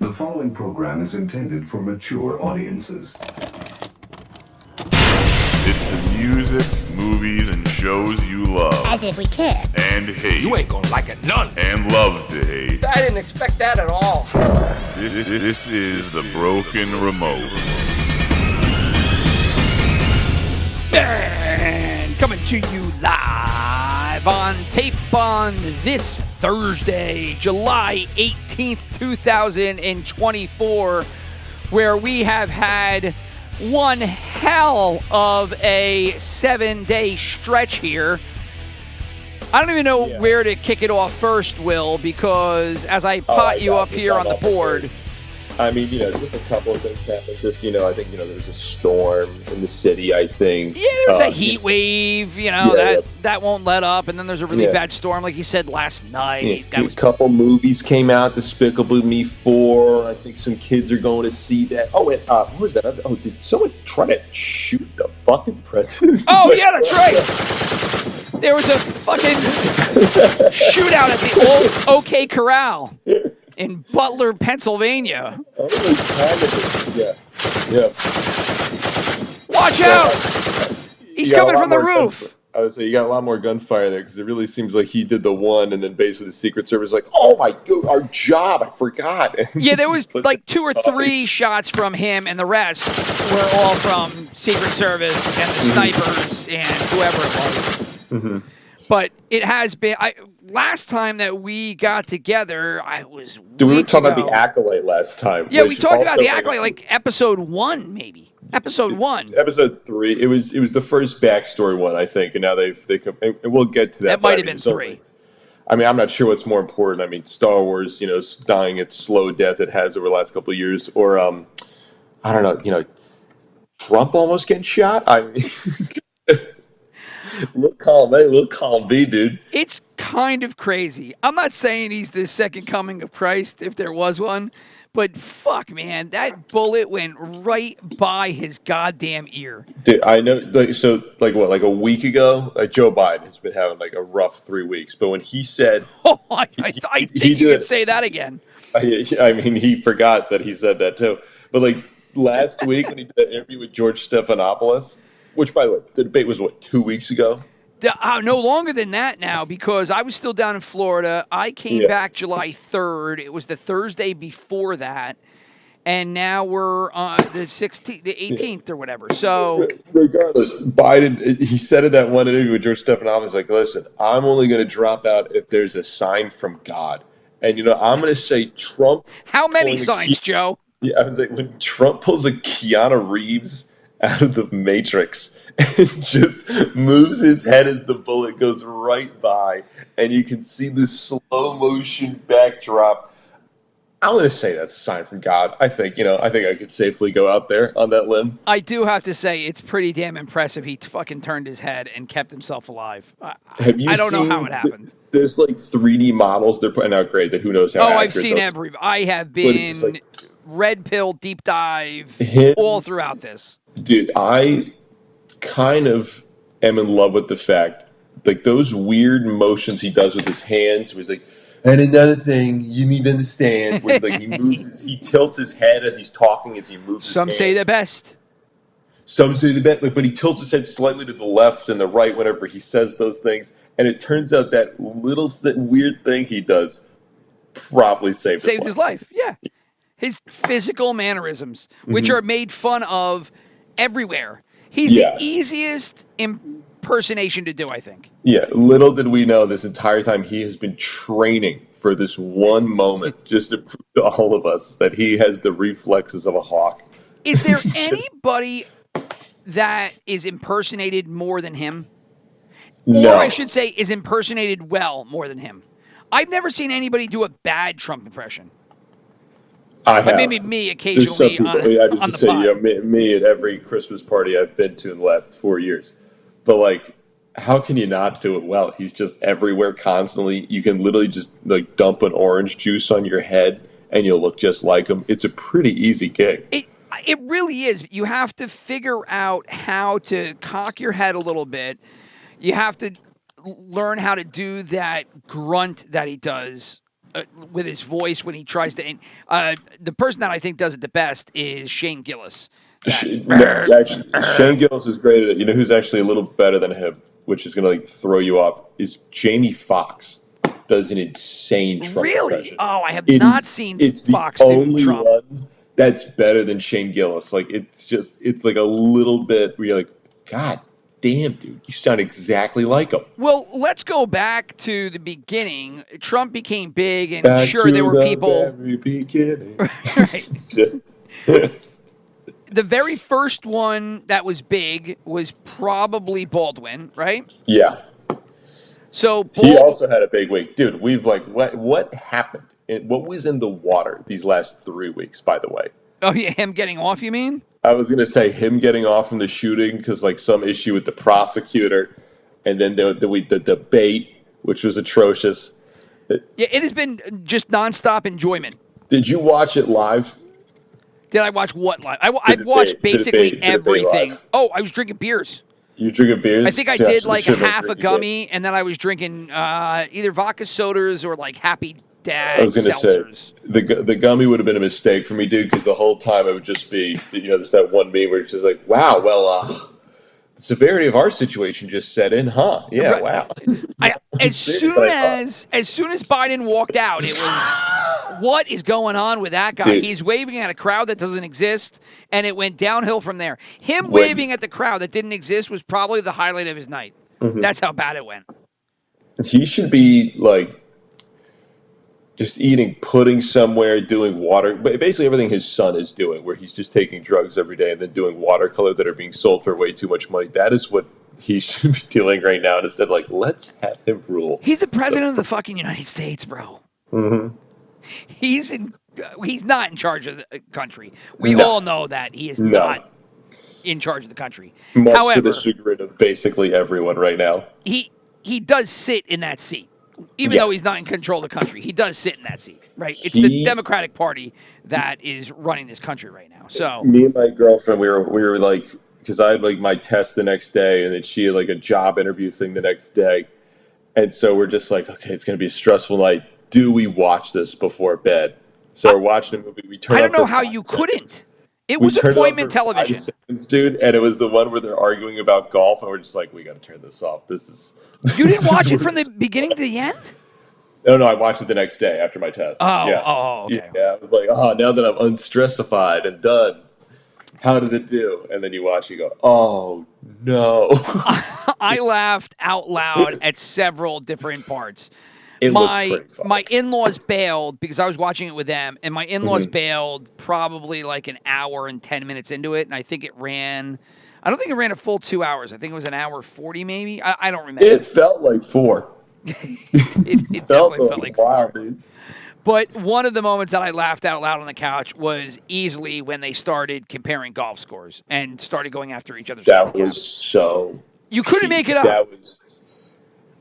The following program is intended for mature audiences. It's the music, movies, and shows you love. As if we care. And hate. You ain't gonna like it none. And love to hate. I didn't expect that at all. This is The Broken Remote. And coming to you live on tape on this Thursday, July 18th, 2024, where we have had one hell of a 7-day stretch here. I don't even know where to kick it off first, Will, because as I pot you up here on the board. I mean, just a couple of things happened. Just, I think, there's a storm in the city, I think. Yeah, there's a heat wave, that won't let up. And then there's a really bad storm, like you said, last night. A couple movies came out, Despicable Me 4. I think some kids are going to see that. Oh, and what was that? Oh, did someone try to shoot the fucking president? Oh, yeah, that's right. There was a fucking shootout at the old OK Corral in Butler, Pennsylvania. Yeah. Watch out! He's coming from the roof. I would say you got a lot more gunfire there because it really seems like he did the one, and then basically the Secret Service like, oh my god, our job, I forgot. Yeah, there was like 2 or 3 shots from him, and the rest were all from Secret Service and the snipers and whoever it was. Mm-hmm. But it has been. Last time that we got together, I was. We were talking about the Acolyte last time. Yeah, we talked about the Acolyte, like episode 1, maybe. Episode 1. Episode 3. It was the first backstory one, I think, and now they come. And we'll get to that. That might have been 3. I mean, I'm not sure what's more important. I mean, Star Wars, dying its slow death it has over the last couple of years, or I don't know, Trump almost getting shot. I mean. Look calm B, dude. It's kind of crazy. I'm not saying he's the second coming of Christ, if there was one, but fuck, man, that bullet went right by his goddamn ear. Dude, I know. Like a week ago, Joe Biden has been having like a rough 3 weeks. But when he said, "Oh, I think you could say that again." I mean, he forgot that he said that too. But like last week when he did that interview with George Stephanopoulos. Which, by the way, the debate was, 2 weeks ago? No longer than that now, because I was still down in Florida. I came back July 3rd. It was the Thursday before that. And now we're on the 16th, the 18th or whatever. So, regardless, Biden, he said in that one interview with George Stephanopoulos, like, listen, I'm only going to drop out if there's a sign from God. And, I'm going to say Trump. How many signs, Joe? Yeah, I was like, when Trump pulls a Keanu Reeves out of the Matrix and just moves his head as the bullet goes right by, and you can see the slow motion backdrop. I'm going to say that's a sign from God. I think I could safely go out there on that limb. I do have to say it's pretty damn impressive. He fucking turned his head and kept himself alive. I don't know how it happened. There's like 3D models they're putting out. Great, that who knows how. Oh, I've seen every. I have been red pill deep dive all throughout this. Dude, I kind of am in love with the fact, like those weird motions he does with his hands. Where he's like, and another thing you need to understand, where like he tilts his head as he's talking as he moves. Some say the best. Some say the best, but he tilts his head slightly to the left and the right whenever he says those things, and it turns out that little weird thing he does probably saved his life. Yeah, his physical mannerisms, which are made fun of everywhere. He's the easiest impersonation to do, I think. Yeah, little did we know this entire time he has been training for this one moment just to prove to all of us that he has the reflexes of a hawk. Is there anybody that is impersonated more than him? No. Or I should say is impersonated well more than him. I've never seen anybody do a bad Trump impression. I have. Maybe me occasionally on the pod. Me at every Christmas party I've been to in the last 4 years. But, like, how can you not do it well? He's just everywhere constantly. You can literally just, like, dump an orange juice on your head and you'll look just like him. It's a pretty easy gig. It really is. You have to figure out how to cock your head a little bit. You have to learn how to do that grunt that he does with his voice when he tries to. The person that I think does it the best is Shane Gillis. Actually, Shane Gillis is great at it. You know who's actually a little better than him, which is going to throw you off, is Jamie Foxx. Does an insane Trump impression. Oh, I have not seen Fox do Trump. It's the only one that's better than Shane Gillis. Like, it's like a little bit where you're like, God damn, dude, you sound exactly like him. Well, let's go back to the beginning. Trump became big, and Back sure, to there were the people. Very beginning. Right. The very first one that was big was probably Baldwin, right? Yeah. So He also had a big week. Dude, we've what happened? What was in the water these last 3 weeks, by the way? Oh, yeah, him getting off, you mean? I was going to say him getting off from the shooting because some issue with the prosecutor, and then the debate, which was atrocious. Yeah, it has been just nonstop enjoyment. Did you watch it live? Did I watch what live? I've watched basically everything. Oh, I was drinking beers. You drinking beers? I think I did half a gummy, and then I was drinking either vodka sodas or Happy Dad I was going to seltzers. say, the gummy would have been a mistake for me, dude, because the whole time it would just be, there's that one meme where it's just like, wow, well, the severity of our situation just set in, huh? Yeah, Right. wow. As soon as Biden walked out, it was, what is going on with that guy? Dude. He's waving at a crowd that doesn't exist, and it went downhill from there. Him waving at the crowd that didn't exist was probably the highlight of his night. Mm-hmm. That's how bad it went. He should be, just eating pudding somewhere, doing water, but basically everything his son is doing, where he's just taking drugs every day and then doing watercolor that are being sold for way too much money. That is what he should be doing right now. And instead, let's have him rule. He's the president of the fucking United States, bro. Mm-hmm. He's not in charge of the country. We all know that he is not in charge of the country. Much to the chagrin of basically everyone right now. He does sit in that seat. Even though he's not in control of the country, he does sit in that seat, right? It's the Democratic Party that is running this country right now. So me and my girlfriend, we were because I had my test the next day, and then she had a job interview thing the next day, and so we're just okay, it's going to be a stressful night. Do we watch this before bed? So we're watching a movie. We turn. I don't know how you couldn't. It was appointment television, 5 seconds, dude, and it was the one where they're arguing about golf, and we're just we got to turn this off. This is. You didn't watch it from the beginning to the end? No, I watched it the next day after my test. Okay. Yeah, I was now that I'm unstressified and done, how did it do? And then you watch, you go, oh, no. I laughed out loud at several different parts. My in-laws bailed because I was watching it with them, and my in-laws bailed probably an hour and 10 minutes into it, and I think it ran... I don't think it ran a full 2 hours. I think it was an hour 40 maybe. I don't remember. It felt like 4. it definitely felt like 4. Dude. But one of the moments that I laughed out loud on the couch was easily when they started comparing golf scores and started going after each other's. That was so... You couldn't make it up. That was...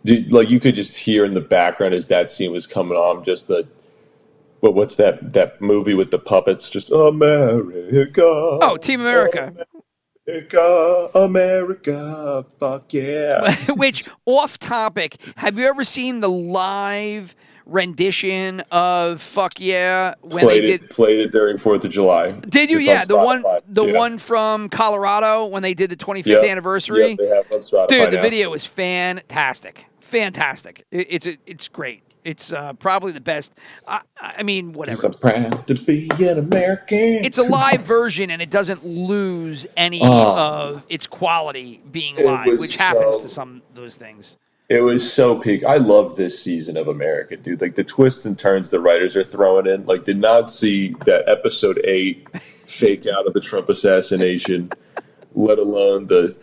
Dude, you could just hear in the background as that scene was coming on, just the... What's that movie with the puppets? Just America. Oh, Team America. America, fuck yeah. Which, off topic, have you ever seen the live rendition of Fuck Yeah when played it during 4th of July? Did you? It's the one from Colorado when they did the 25th anniversary? Yeah, they have on Spotify. Dude, the video is fantastic. Fantastic. It's great. It's probably the best. I mean, whatever. I'm proud to be an American. It's a live version, and it doesn't lose any of its quality being live, which happens to some of those things. It was so peak. I love this season of America, dude. The twists and turns the writers are throwing in. Did not see that episode 8 fake out of the Trump assassination, let alone the,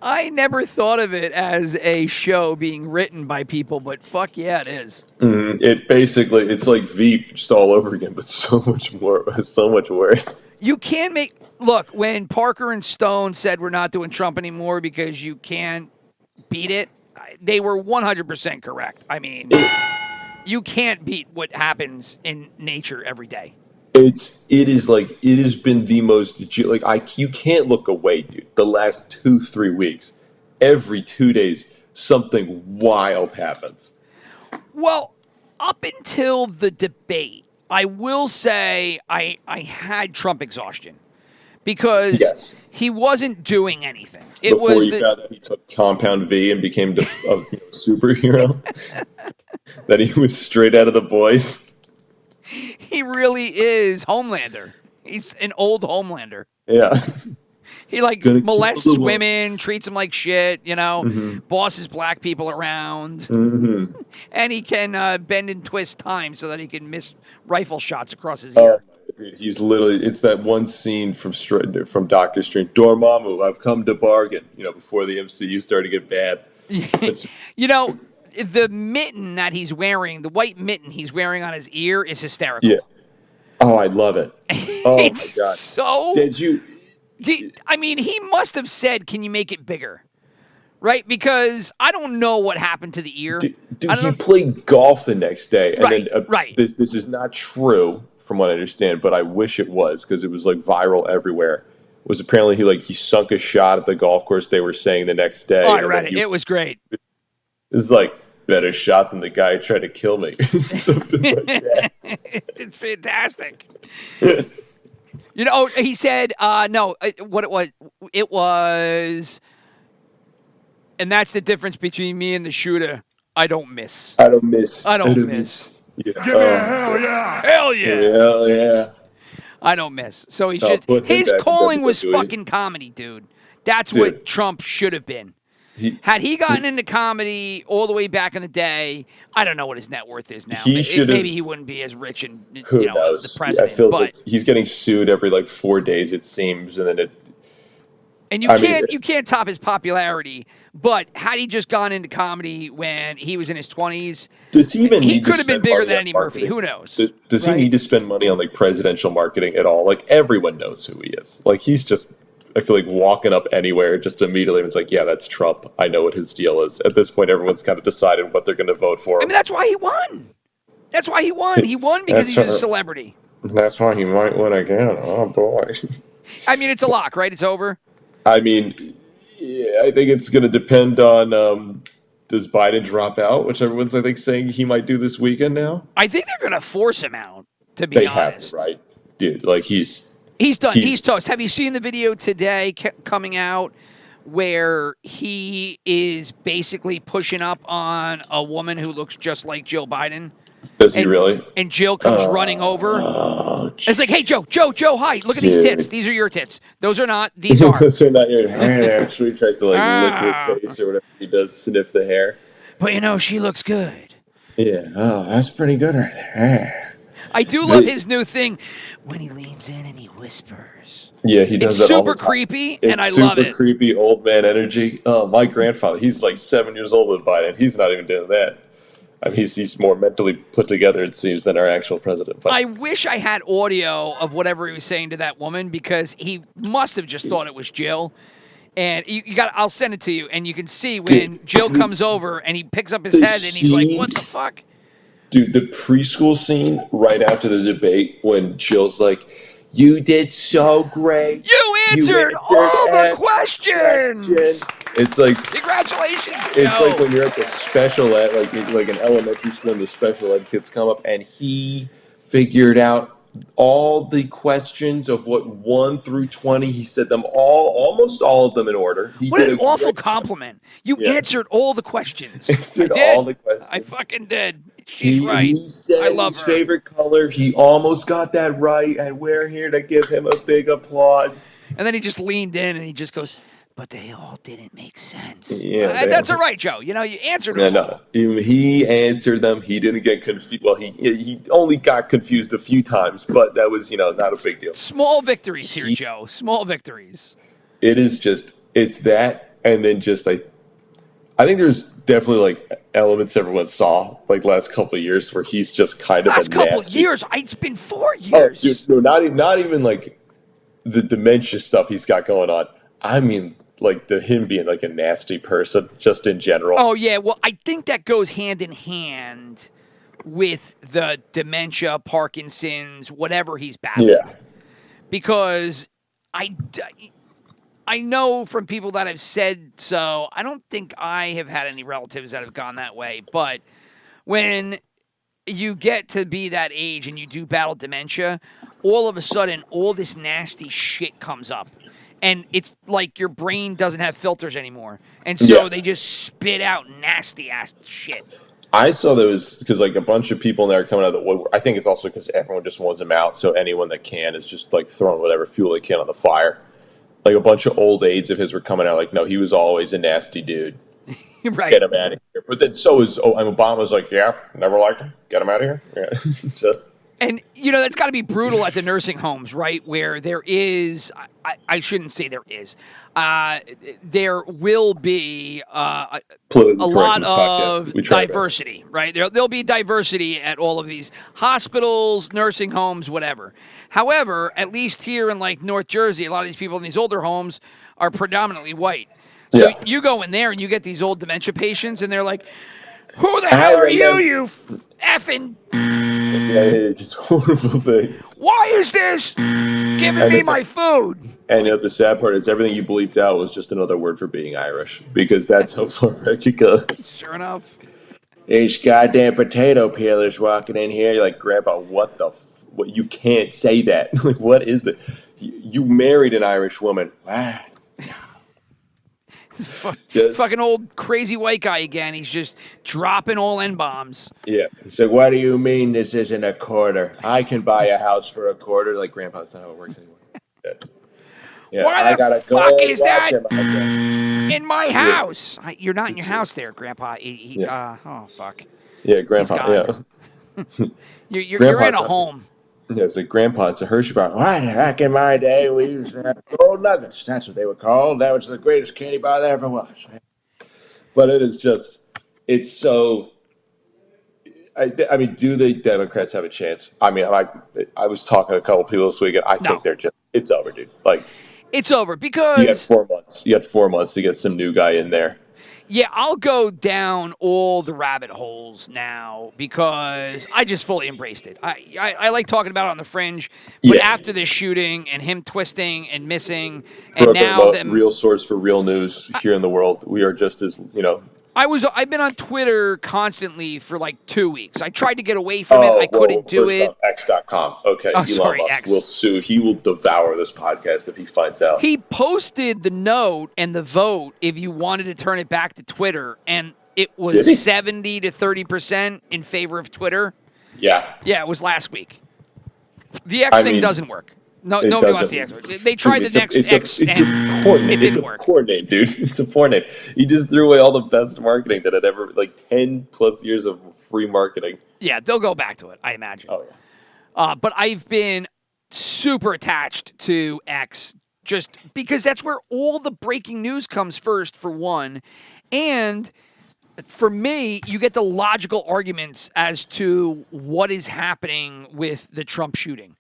I never thought of it as a show being written by people, but fuck yeah, it is. It basically, it's like Veep just all over again, but so much worse. You can't look, when Parker and Stone said we're not doing Trump anymore because you can't beat it, they were 100% correct. I mean, you can't beat what happens in nature every day. It has been the most, you can't look away, dude. The last 2-3 weeks, every 2 days, something wild happens. Well, up until the debate, I will say I had Trump exhaustion because he wasn't doing anything. Before you found out he took Compound V and became a superhero, that he was straight out of The Boys. He really is Homelander. He's an old Homelander. Yeah. He molests women, treats them like shit, bosses black people around. Mm-hmm. And he can bend and twist time so that he can miss rifle shots across his ear. Dude, he's literally, it's that one scene from Doctor Strange. Dormammu, I've come to bargain, before the MCU started to get bad. The mitten that he's wearing, the white mitten he's wearing on his ear is hysterical. Yeah. Oh, I love it. Oh, my God. So... he must have said, can you make it bigger? Right? Because I don't know what happened to the ear. Dude, he played golf the next day. And right. This is not true, from what I understand, but I wish it was, because it was, viral everywhere. It was apparently he sunk a shot at the golf course, they were saying, the next day. Oh, I read it. It was great. It's better shot than the guy who tried to kill me. Something like that. It's fantastic. He said, no, what it was, and that's the difference between me and the shooter. I don't miss. I don't miss. Yeah. Give me a hell yeah. Hell yeah. Hell yeah. I don't miss. So his calling was fucking comedy, dude. That's what Trump should have been. Had he gotten into comedy all the way back in the day, I don't know what his net worth is now. Maybe he wouldn't be as rich and who knows? The president. I feel like he's getting sued every 4 days, it seems, and then you can't top his popularity. But had he just gone into comedy when he was in his 20s, he could have been bigger than Eddie Murphy. Who knows? Does he need to spend money on presidential marketing at all? Everyone knows who he is. He's just. I feel walking up anywhere just immediately, it's yeah, that's Trump. I know what his deal is. At this point, everyone's kind of decided what they're going to vote for. That's why he won. He won because he's a celebrity. That's why he might win again. Oh, boy. It's a lock, right? It's over? Yeah, I think it's going to depend on does Biden drop out, which everyone's, saying he might do this weekend now. I think they're going to force him out, to be honest. They have to, right? Dude, He's done. He's toast. Have you seen the video today coming out where he is basically pushing up on a woman who looks just like Jill Biden? Does he really? And Jill comes running over. It's hey, Joe, hi. Look at these tits. These are your tits. Those are not. These are. Those are not your hair. He tries to lick her face or whatever he does, sniff the hair. But she looks good. Yeah. Oh, that's pretty good right there. I do love his new thing when he leans in and he whispers. Yeah, he does that all the time. It's super creepy, and I love it. Super creepy old man energy. Oh, my grandfather, he's 7 years older than Biden. He's not even doing that. He's more mentally put together, it seems, than our actual president. But I wish I had audio of whatever he was saying to that woman, because he must have just thought it was Jill. And I'll send it to you, and you can see when Jill comes over and he picks up his head and he's like, "What the fuck?" Dude, the preschool scene right after the debate when Jill's like, "You did so great. You answered all the questions." It's congratulations. It's when you're at the special ed, like an elementary school, and the special ed kids come up, and he figured out all the questions of 1 through 20. He said them almost all of them in order. What an awful compliment. You answered all the questions. All the questions. I fucking did. She's right. He said I love his her. favorite color. He almost got that right, and we're here to give him a big applause. And then he just leaned in and he just goes, "But they all didn't make sense." Yeah, that's all right, Joe. You answered them. No. He answered them. He didn't get confused. Well, he only got confused a few times, but that was, not a big deal. Small victories here, Joe. Small victories. It is it's that, and then I think there's definitely elements everyone saw last couple of years where he's just kind of last couple of years. It's been 4 years. Oh, dude, no, not even the dementia stuff he's got going on. I mean, him being a nasty person just in general. Oh yeah, well I think that goes hand in hand with the dementia, Parkinson's, whatever he's battling. Yeah. Because I know from people that have said so. I don't think I have had any relatives that have gone that way. But when you get to be that age and you do battle dementia, all of a sudden, all this nasty shit comes up. And it's like your brain doesn't have filters anymore. And so they just spit out nasty-ass shit. I saw those because, like, a bunch of people in there are coming out of the woodwork. I think it's also because everyone just wants them out, so anyone that can is just, like, throwing whatever fuel they can on the fire. Like, a bunch of old aides of his were coming out like, no, he was always a nasty dude. Right. Get him out of here. But then so is Obama's like, yeah, never liked him. Get him out of here. Yeah. And, that's got to be brutal at the nursing homes, right, where there is I shouldn't say there is. There will be a lot of diversity, right? There'll be diversity at all of these hospitals, nursing homes, whatever. However, at least here in, like, North Jersey, a lot of these people in these older homes are predominantly white. So you go in there and you get these old dementia patients, and they're like, who the hell are you effing... Yeah, just horrible things. Why is this giving me my food? And the sad part is everything you bleeped out was just another word for being Irish, because that's how far back it goes. Sure enough. These goddamn potato peelers walking in here. You're like, Grandpa, what the... What, you can't say that. Like, what is that? You married an Irish woman. Wow. Fucking old crazy white guy again. He's just dropping all N-bombs. Yeah. So what do you mean this isn't a quarter? I can buy a house for a quarter. Like, Grandpa, that's not how it works anymore. Yeah. Why the fuck is that in my house? You're not in your house there, Grandpa. Oh, fuck. Yeah, Grandpa. Yeah. You're in a home. Yeah, it's like, Grandpa, it's a Hershey bar. What? Back in my day, we used to have gold nuggets. That's what they were called. That was the greatest candy bar there ever was. But it is just, it's so... I mean, do the Democrats have a chance? I mean, I was talking to a couple people this week, and I think they're just... It's over, dude. Like, it's over because... You got 4 months. You got 4 months to get some new guy in there. Yeah, I'll go down all the rabbit holes now because I just fully embraced it. I like talking about it on the fringe, but after this shooting and him twisting and missing, and now the real source for real news here in the world, we are just as I've been on Twitter constantly for like 2 weeks. I tried to get away from it. I couldn't do it. X.com. Okay. Oh, sorry, Elon Musk X will sue. He will devour this podcast if he finds out. He posted the note and the vote if you wanted to turn it back to Twitter, and it was 70 to 30% in favor of Twitter. Yeah. Yeah, it was last week. The X thing doesn't work. No, nobody wants the X. They tried the next X, and it didn't work. It's a poor name, dude. It's a poor name. He just threw away all the best marketing that had ever, like 10 plus years of free marketing. Yeah, they'll go back to it, I imagine. Oh, yeah. But I've been super attached to X just because that's where all the breaking news comes first, for one. And for me, you get the logical arguments as to what is happening with the Trump shooting.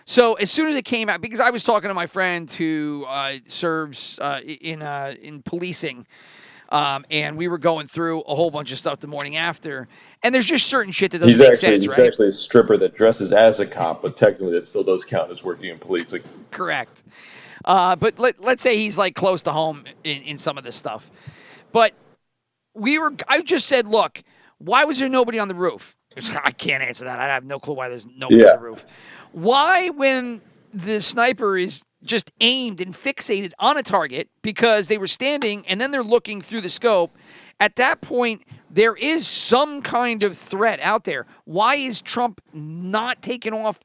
So as soon as it came out, because I was talking to my friend who serves in policing, and we were going through a whole bunch of stuff the morning after, and there's just certain shit that doesn't make sense, right? He's actually a stripper that dresses as a cop, but technically that still does count as working in policing. Correct. But let's say he's like close to home in some of this stuff. But I just said, look, why was there nobody on the roof? I can't answer that. I have no clue why there's nobody on the roof. Why, when the sniper is just aimed and fixated on a target because they were standing and then they're looking through the scope, at that point, there is some kind of threat out there. Why is Trump not taking off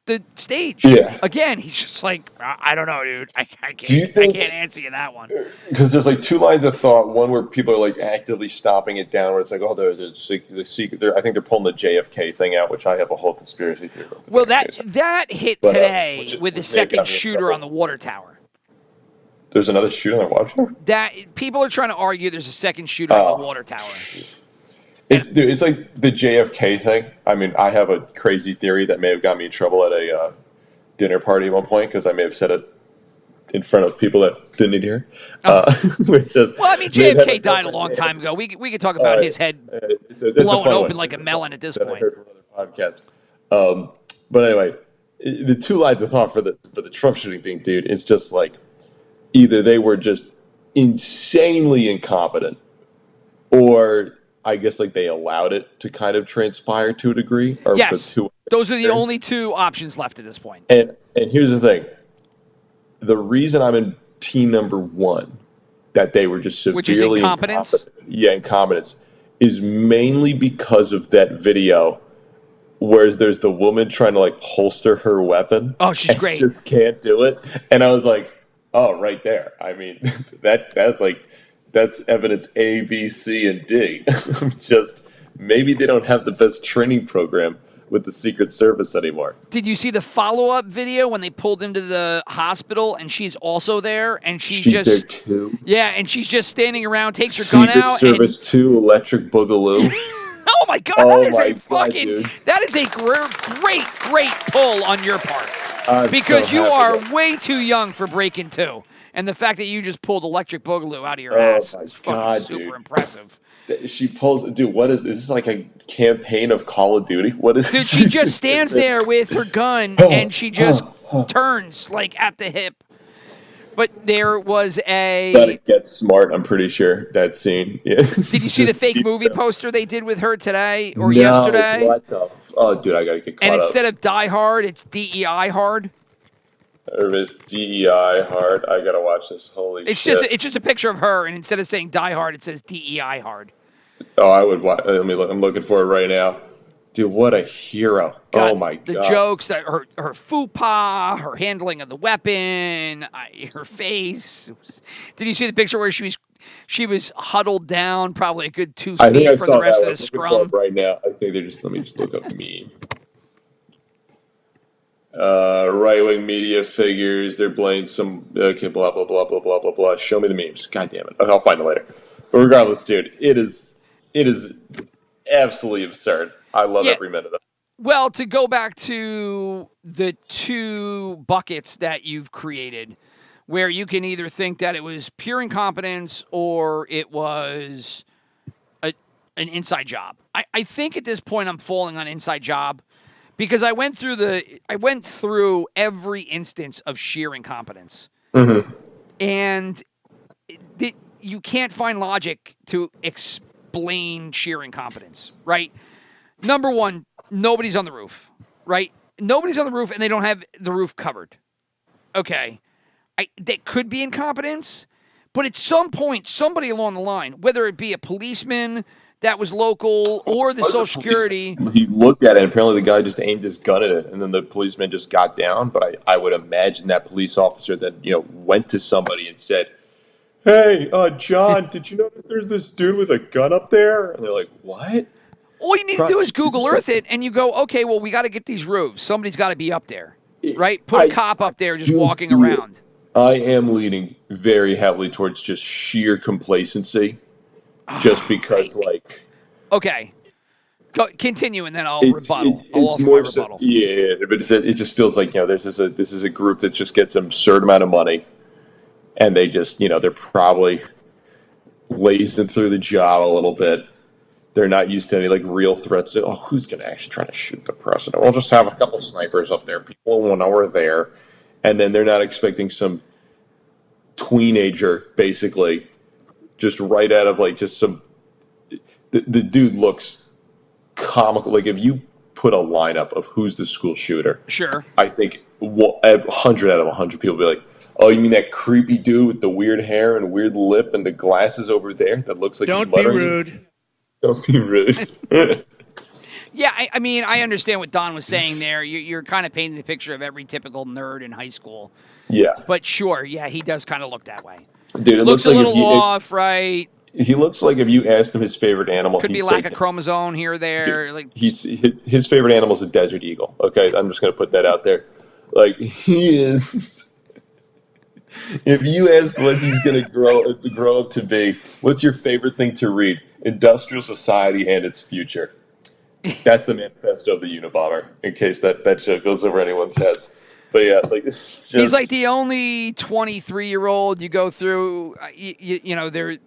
the stage? Yeah. Again, he's just like, I don't know, dude. I can't answer you that one. Because there's like two lines of thought. One where people are like actively stopping it down, where it's like, oh, the secret. I think they're pulling the JFK thing out, which I have a whole conspiracy theory about. Well, that hit today with the second shooter on the water tower. There's another shooter on the water tower? That people are trying to argue there's a second shooter on the water tower. It's like the JFK thing. I mean, I have a crazy theory that may have got me in trouble at a dinner party at one point because I may have said it in front of people that didn't need to hear. Well, I mean, JFK died a long time ago. We could talk about his head blowing open like a melon at this point. I heard from another podcast. But anyway, the two lines of thought for the Trump shooting thing, dude, is just like either they were just insanely incompetent, or I guess like they allowed it to kind of transpire to a degree. Or Yes, those are the only two options left at this point. And here's the thing: the reason I'm in team number one, that they were just severely which is incompetence. Incompetence, is mainly because of that video. Whereas there's the woman trying to like holster her weapon. Oh, she's great. Just can't do it. And I was like, oh, right there. I mean, that's evidence A, B, C, and D. Just maybe they don't have the best training program with the Secret Service anymore. Did you see the follow-up video when they pulled him to the hospital and she's also there and she's just there too. Yeah, and she's just standing around, takes her gun out. Secret Service 2, Electric Boogaloo. Oh my God! That is a great pull on your part because you are way too young for Breaking 2, and the fact that you just pulled Electric Boogaloo out of your ass is fucking super impressive. She pulls, dude. What is this? Like a campaign of Call of Duty? What is? Dude, she just stands there with her gun and she just turns like at the hip. But there was a... That Get Smart, I'm pretty sure, that scene. Yeah. Did you see the fake movie poster they did with her today or yesterday? What the... Oh, dude, I got to get caught up. And instead of Die Hard, it's DEI Hard. Or it's DEI Hard. I got to watch this. Holy shit. It's just a picture of her, and instead of saying Die Hard, it says DEI Hard. Oh, I would watch... Let me look. I'm looking for it right now. Dude, what a hero. God, oh, my God. The jokes, her fupa, her handling of the weapon, her face. Did you see the picture where she was huddled down probably a good 2 feet from the rest of the scrum? Right now, I think they're just... Let me just look up meme. Right-wing media figures, they're blaming some... Okay, blah, blah, blah, blah, blah, blah, blah. Show me the memes. God damn it. I'll find it later. But regardless, dude, it is absolutely absurd. I love every minute of it. Well, to go back to the two buckets that you've created, where you can either think that it was pure incompetence or it was an inside job. I think at this point I'm falling on inside job because I went through every instance of sheer incompetence. Mm-hmm. And you can't find logic to explain sheer incompetence, right? Number one, nobody's on the roof, right? Nobody's on the roof, and they don't have the roof covered. Okay. That could be incompetence, but at some point, somebody along the line, whether it be a policeman that was local or the Social Security... He looked at it, and apparently the guy just aimed his gun at it, and then the policeman just got down. But I would imagine that police officer that went to somebody and said, "Hey, John, did you notice there's this dude with a gun up there?" And they're like, "What?" All you need to do is Google Earth it, and you go, okay, well, we got to get these roofs. Somebody's got to be up there, right? Put a cop up there just walking around. I am leaning very heavily towards just sheer complacency, just because, Okay. Continue, and then I'll rebuttal. I'll offer my rebuttal. Yeah, but it just feels like, this is a group that just gets an absurd amount of money, and they just, they're probably lazing through the job a little bit. They're not used to any real threats. Oh, who's going to actually try to shoot the president? We'll just have a couple snipers up there. People will know we're there. And then they're not expecting some teenager, basically, just right out of just some... The dude looks comical. If you put a lineup of who's the school shooter, sure, I think 100 out of 100 people will be like, "Oh, you mean that creepy dude with the weird hair and weird lip and the glasses over there that looks like..." Don't be rude. Don't be rude. Yeah, I mean, I understand what Don was saying there. You're kind of painting the picture of every typical nerd in high school. Yeah. But sure, yeah, he does kind of look that way. Dude, it looks a little off, right? He looks like if you asked him his favorite animal, could be lack of chromosome here or there. Dude, his favorite animal is a desert eagle. Okay, I'm just going to put that out there. He is... If you ask what he's going to grow up to be, what's your favorite thing to read? Industrial Society and Its Future. That's the manifesto of the Unabomber, in case that joke goes over anyone's heads. But yeah, it's just... He's like the only 23-year-old you go through, their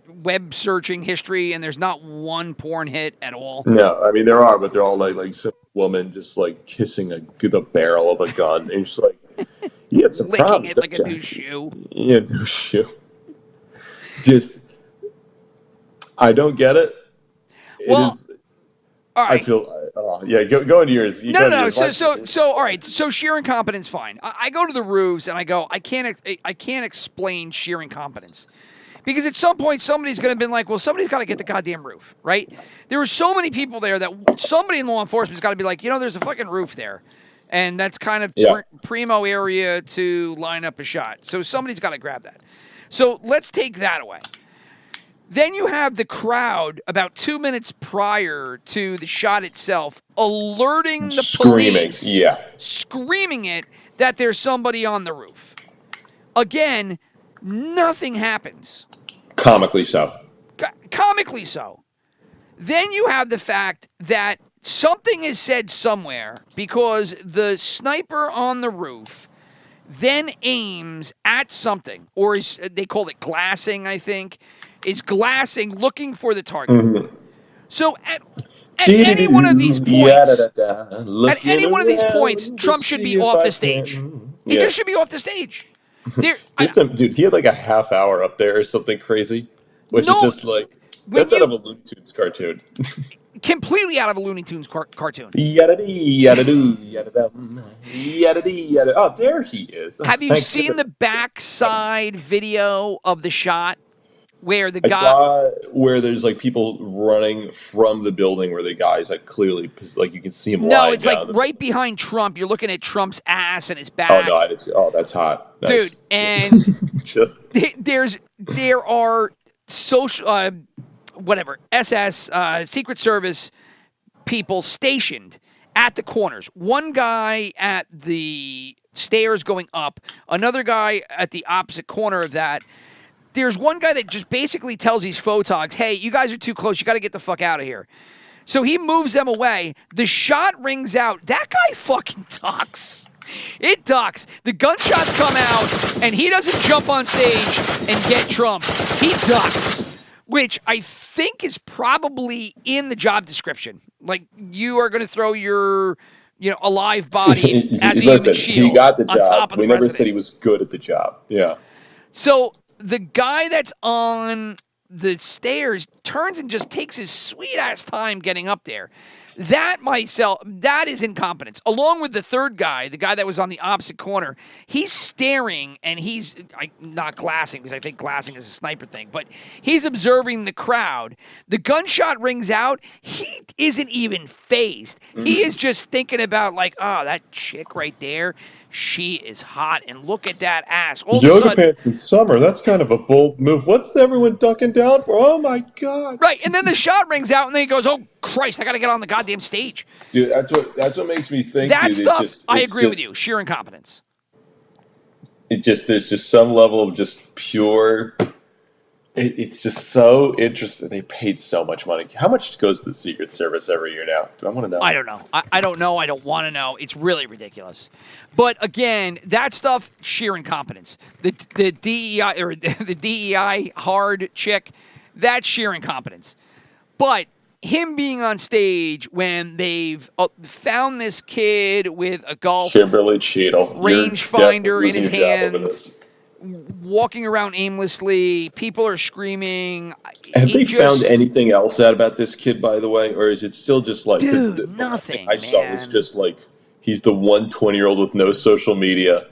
web searching history, and there's not one porn hit at all. No, I mean, there are, but they're all like some woman just kissing the barrel of a gun. And just you had some licking problems. It like a new shoe. Yeah, new shoe. Just... I don't get it. Well, is. All right. I feel. Go into yours. No. So, all right. So sheer incompetence, fine. I go to the roofs and I go, I can't explain sheer incompetence. Because at some point, somebody's going to be like, well, somebody's got to get the goddamn roof, right? There were so many people there that somebody in law enforcement's got to be like, there's a fucking roof there. And that's kind of primo area to line up a shot. So somebody's got to grab that. So let's take that away. Then you have the crowd about 2 minutes prior to the shot itself alerting the police. Screaming it that there's somebody on the roof. Again, nothing happens. Comically so. Comically so. Then you have the fact that something is said somewhere because the sniper on the roof then aims at something, or they call it glassing, I think, is glassing, looking for the target. Mm-hmm. So at any one of these points, Trump should be off the stage. He just should be off the stage. Dude, he had like a half hour up there or something crazy, which is just like that's out of a Looney Tunes cartoon. Completely out of a Looney Tunes cartoon. Yada-dee, yada-doo, yada-dum, yada-dee, yada. Oh, there he is. Have you seen the backside video of the shot where the guy? I saw where there's like people running from the building where the guy's like clearly like you can see him. No, it's like right behind Trump. You're looking at Trump's ass and his back. Oh no, I didn't see. Oh, that's hot, dude. And there are social. SS, Secret Service people stationed at the corners. One guy at the stairs going up, another guy at the opposite corner of that. There's one guy that just basically tells these photogs, hey, you guys are too close. You got to get the fuck out of here. So he moves them away. The shot rings out. That guy fucking ducks. It ducks. The gunshots come out, and he doesn't jump on stage and get Trump. He ducks. Which I think is probably in the job description. Like, you are going to throw your, a live body as a human shield. He got the job. Top of we the never president. said he was good at the job. Yeah. So the guy that's on the stairs turns and just takes his sweet-ass time getting up there. That is incompetence. Along with the third guy, the guy that was on the opposite corner, he's staring and he's not glassing because I think glassing is a sniper thing, but he's observing the crowd. The gunshot rings out. He isn't even fazed. Mm-hmm. He is just thinking about that chick right there. She is hot, and look at that ass. Yoga pants in summer. That's kind of a bold move. What's everyone ducking down for? Oh my god! Right, and then the shot rings out, and then he goes, "Oh Christ, I got to get on the goddamn stage." Dude, that's what makes me think. That stuff, I agree with you. Sheer incompetence. There's just some level of just pure. It's just so interesting. They paid so much money. How much goes to the Secret Service every year now? Do I want to know? I don't know. I don't know. I don't want to know. It's really ridiculous. But again, that stuff, sheer incompetence. The DEI or the DEI hard chick, that's sheer incompetence. But him being on stage when they've found this kid with a golf Kimberly Cheadle rangefinder in his hands, walking around aimlessly, people are screaming. Have they found anything else out about this kid, by the way? Or is it still just like... Dude, nothing, I saw was just like, he's the 20-year-old with no social media.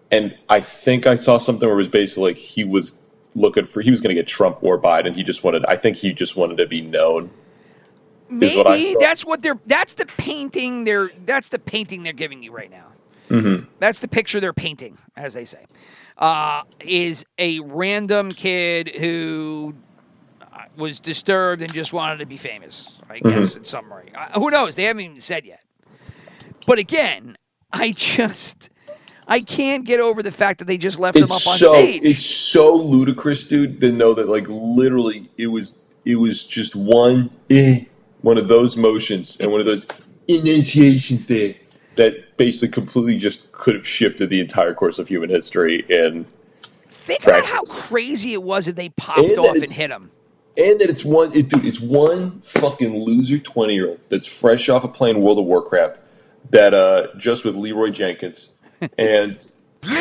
And I think I saw something where it was basically like he was going to get Trump or Biden. He just wanted to be known. Maybe that's the painting they're giving you right now. Mm-hmm. That's the picture they're painting, as they say. Is a random kid who was disturbed and just wanted to be famous, I guess, in summary. Who knows? They haven't even said yet. But again, I can't get over the fact that they just left him up on stage. It's so ludicrous, dude, to know that, like, literally it was just one of those motions and one of those enunciations there that basically completely just could have shifted the entire course of human history. And think about how crazy it was if they popped off and hit him. And that it's one fucking loser 20-year-old that's fresh off of playing World of Warcraft that just with Leroy Jenkins and he's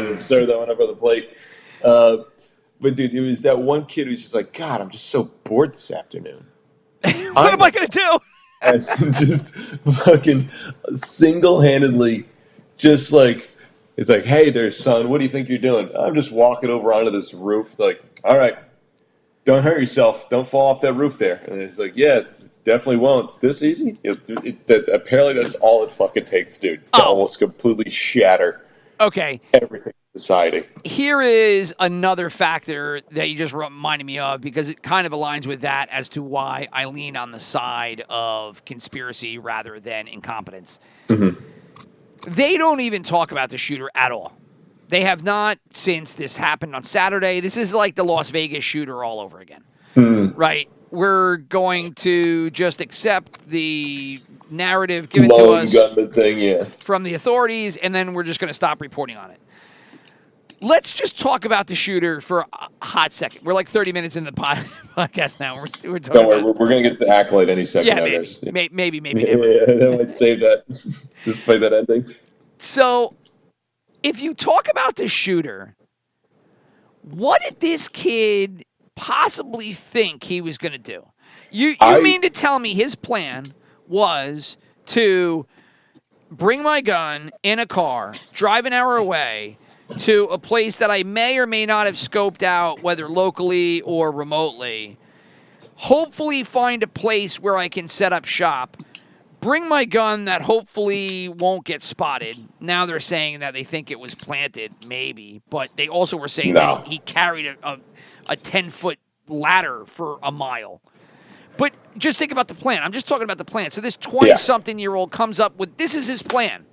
just serve that one up on the plate. But dude, it was that one kid who's just like, God, I'm just so bored this afternoon. What am I going to do? And just fucking single-handedly, just like, it's like, hey there, son, what do you think you're doing? I'm just walking over onto this roof. Like, all right, don't hurt yourself. Don't fall off that roof there. And it's like, yeah, definitely won't. It's this easy? Apparently that's all it fucking takes, dude, to almost completely shatter everything in society. Here is another factor that you just reminded me of, because it kind of aligns with that as to why I lean on the side of conspiracy rather than incompetence. Mm-hmm. They don't even talk about the shooter at all. They have not since this happened on Saturday. This is like the Las Vegas shooter all over again, right? We're going to just accept the narrative given to us from the authorities, and then we're just going to stop reporting on it. Let's just talk about the shooter for a hot second. We're like 30 minutes in the podcast now. We're talking Don't worry, we're going to get to the accolade any second. Yeah, maybe. That might save that, despite that ending. So, if you talk about the shooter, what did this kid possibly think he was going to do? You mean to tell me his plan was to bring my gun in a car, drive an hour away to a place that I may or may not have scoped out, whether locally or remotely, hopefully find a place where I can set up shop, bring my gun that hopefully won't get spotted. Now they're saying that they think it was planted, maybe, but they also were saying that he carried a 10-foot ladder for a mile. But just think about the plan. I'm just talking about the plan. So this 20-something-year-old comes up with, this is his plan,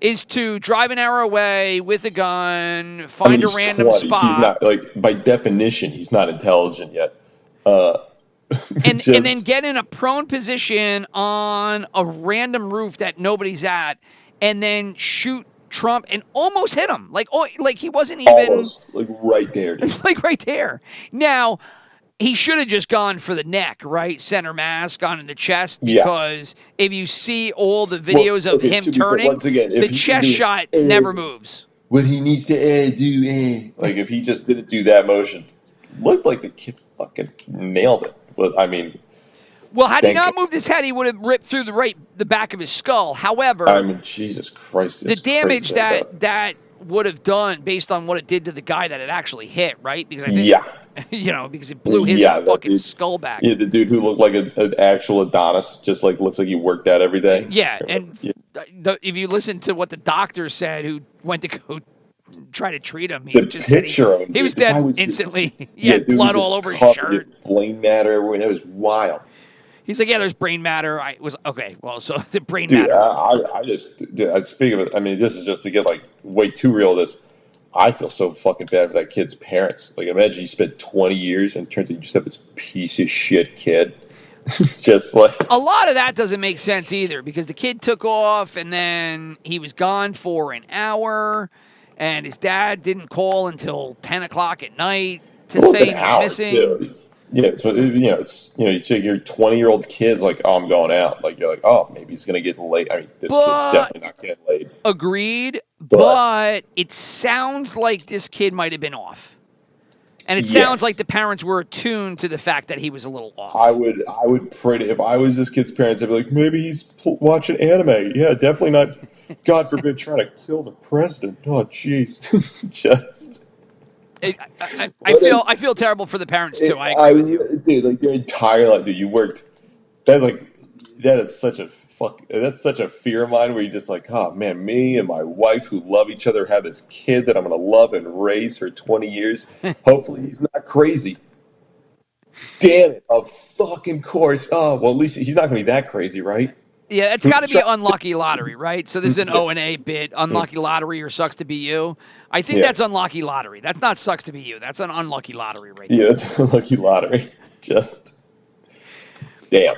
is to drive an hour away with a gun, find a random 20. spot. He's not, like, by definition, he's not intelligent yet. And then get in a prone position on a random roof that nobody's at, and then shoot Trump and almost hit him. Like he wasn't even... Almost, like right there, dude. Like right there. Now, he should have just gone for the neck, right? Center mass, gone in the chest, because if you see all the videos of him turning, once again, the chest shot never moves. What he needs to do, like if he just didn't do that motion, looked like the kid fucking nailed it. But I mean, well, had he not moved his head, he would have ripped through the back of his skull. However, I mean, Jesus Christ, the damage that would have done based on what it did to the guy that it actually hit, right? Because I think, because it blew his fucking skull back. Yeah, the dude who looked like an actual Adonis, just like looks like he worked out every day. Yeah, and if you listen to what the doctor said, who went to go try to treat him, he was dead instantly. He had blood all over his shirt. Brain matter everywhere. It was wild. He's like, yeah, there's brain matter. So the brain matter. I speak of it. I mean, this is just to get like way too real. This, I feel so fucking bad for that kid's parents. Like, imagine you spent 20 years and it turns out you just have this piece of shit kid. Just like a lot of that doesn't make sense either, because the kid took off and then he was gone for an hour, and his dad didn't call until 10 o'clock at night to say he's missing. Too. Yeah, but it's you take your 20-year-old kid's like, oh, I'm going out. Like, you're like, oh, maybe he's gonna get late. I mean, this kid's definitely not getting laid. Agreed, but it sounds like this kid might have been off. And it sounds like the parents were attuned to the fact that he was a little off. I would pray to, if I was this kid's parents, I'd be like, maybe he's watching anime. Yeah, definitely not, God forbid, trying to kill the president. Oh, jeez. I feel terrible for the parents too. I agree with you, dude. Like their entire life, dude. You worked. That's such a fear of mine. Where you're just like, oh man, me and my wife who love each other have this kid that I'm gonna love and raise for 20 years. Hopefully, he's not crazy. Damn it! Of fucking course. Oh well, at least he's not gonna be that crazy, right? Yeah, it's got to be unlucky lottery, right? So this is an O&A bit, unlucky lottery or sucks to be you. I think that's unlucky lottery. That's not sucks to be you. That's an unlucky lottery right there. Yeah, that's unlucky lottery. Just damn.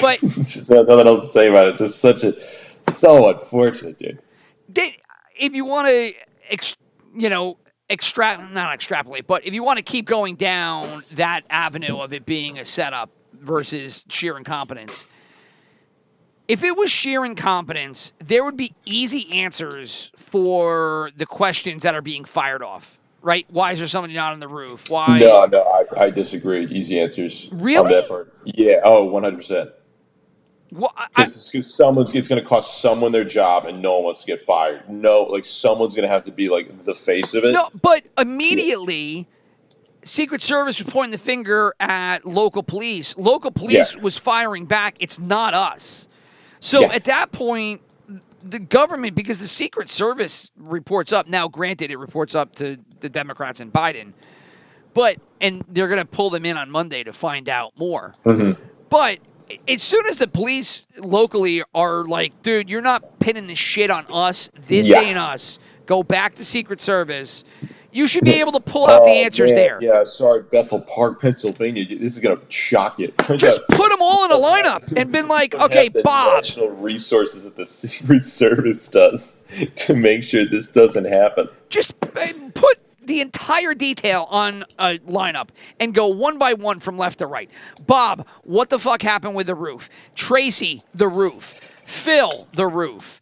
But just nothing else to say about it. Just so unfortunate, dude. If you want to, not extrapolate, but if you want to keep going down that avenue of it being a setup versus sheer incompetence. If it was sheer incompetence, there would be easy answers for the questions that are being fired off, right? Why is there somebody not on the roof? Why? No, I disagree. Easy answers Really? on that part. Yeah, 100%. Well, Because it's going to cost someone their job, and no one wants to get fired. No, like someone's going to have to be like the face of it. no, but immediately, Secret Service was pointing the finger at local police. Local police was firing back. It's not us. So at that point, the government, because the Secret Service reports up. Now, granted, it reports up to the Democrats and Biden, and they're going to pull them in on Monday to find out more. Mm-hmm. But as soon as the police locally are like, dude, you're not pinning this shit on us. This ain't us. Go back to Secret Service. You should be able to pull out the answers there. Yeah, sorry, Bethel Park, Pennsylvania. This is going to shock you. Just put them all in a lineup and been like, okay, the Bob. national resources that the Secret Service does to make sure this doesn't happen. Just put the entire detail on a lineup and go one by one from left to right. Bob, what the fuck happened with the roof? Tracy, the roof. Phil, the roof.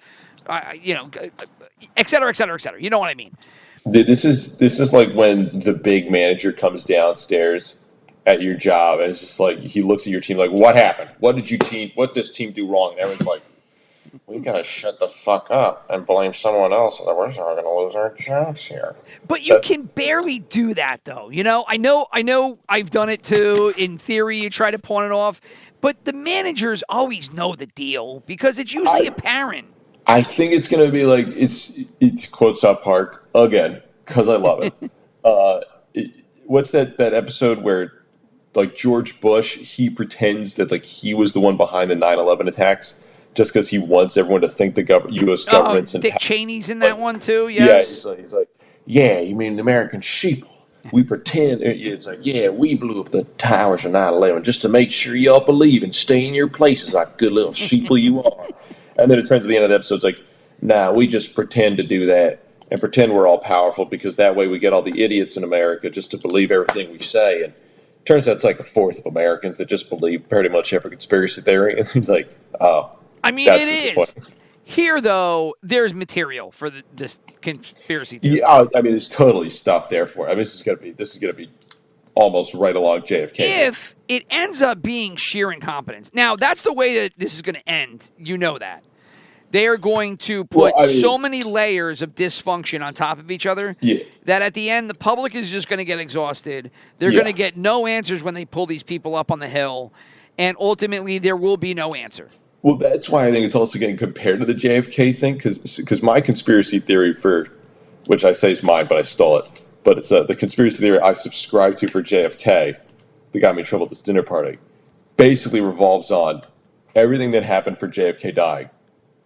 Et cetera, et cetera, et cetera. You know what I mean? This is like when the big manager comes downstairs at your job and it's just like he looks at your team like, what happened? What did this team do wrong? And everyone's like, we gotta shut the fuck up and blame someone else, or we're not gonna lose our jobs here. But you can barely do that, though. You know, I know, I've done it too. In theory, you try to pawn it off, but the managers always know the deal because it's usually apparent. I think it's gonna be like it's quote South Park again because I love it. What's that episode where like George Bush he pretends that like he was the one behind the 9/11 attacks? Just because he wants everyone to think the U.S. government's Dick Cheney's in that one too. Yes. Yeah, he's like, yeah, you mean the American sheeple? We pretend. It's like, yeah, we blew up the towers of 9/11 just to make sure y'all believe and stay in your places like good little sheeple you are. And then it turns to the end of the episode, it's like, nah, we just pretend to do that and pretend we're all powerful because that way we get all the idiots in America just to believe everything we say. And it turns out it's like a fourth of Americans that just believe pretty much every conspiracy theory. And it's like, oh. I mean, it is. Here, though, there's material for this conspiracy theory. Yeah, I mean, there's totally stuff there for it. I mean, this is gonna be almost right along JFK. If it ends up being sheer incompetence. Now, that's the way that this is going to end. You know that. They are going to put so many layers of dysfunction on top of each other that at the end, the public is just going to get exhausted. They're going to get no answers when they pull these people up on the hill. And ultimately, there will be no answer. Well, that's why I think it's also getting compared to the JFK thing, because my conspiracy theory which I say is mine, but I stole it, but it's the conspiracy theory I subscribe to for JFK that got me in trouble at this dinner party, basically revolves on everything that happened for JFK dying,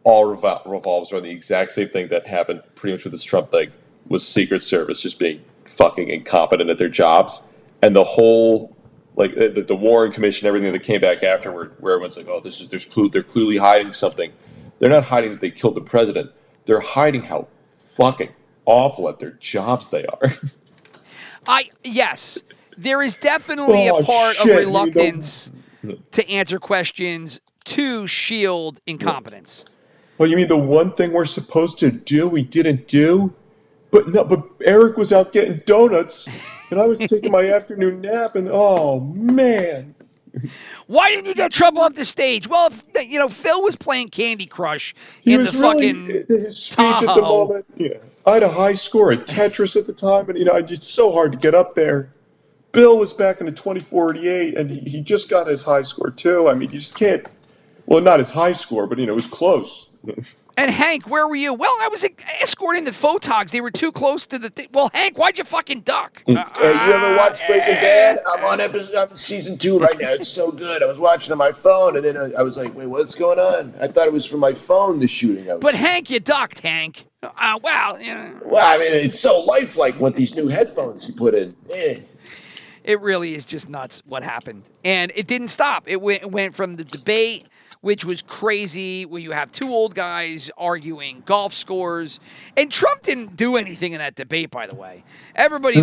all revolves around the exact same thing that happened pretty much with this Trump thing, was Secret Service just being fucking incompetent at their jobs, and the whole... like the Warren Commission, everything that came back afterward, where everyone's like, "Oh, they're clearly hiding something." They're not hiding that they killed the president. They're hiding how fucking awful at their jobs they are. Yes, there is definitely a part of reluctance to answer questions to shield incompetence. Well, you mean the one thing we're supposed to do we didn't do? But Eric was out getting donuts, and I was taking my afternoon nap, and oh man. Why didn't you get trouble off the stage? Well, Phil was playing Candy Crush in the fucking his speech at the moment. Yeah, I had a high score at Tetris at the time, and it's so hard to get up there. Bill was back in the 2488, and he just got his high score too. I mean, you just can't. Well, not his high score, but it was close. And Hank, where were you? Well, I was escorting the photogs. They were too close to the thing. Well, Hank, why'd you fucking duck? You ever watch Breaking Bad? I'm on season 2 right now. It's so good. I was watching on my phone, and then I was like, wait, what's going on? I thought it was from my phone, the shooting. But Hank, you ducked, Hank. Well, I mean, it's so lifelike with these new headphones you put in. It really is just nuts what happened. And it didn't stop. It went from the debate, which was crazy, where you have two old guys arguing golf scores. And Trump didn't do anything in that debate, by the way. Everybody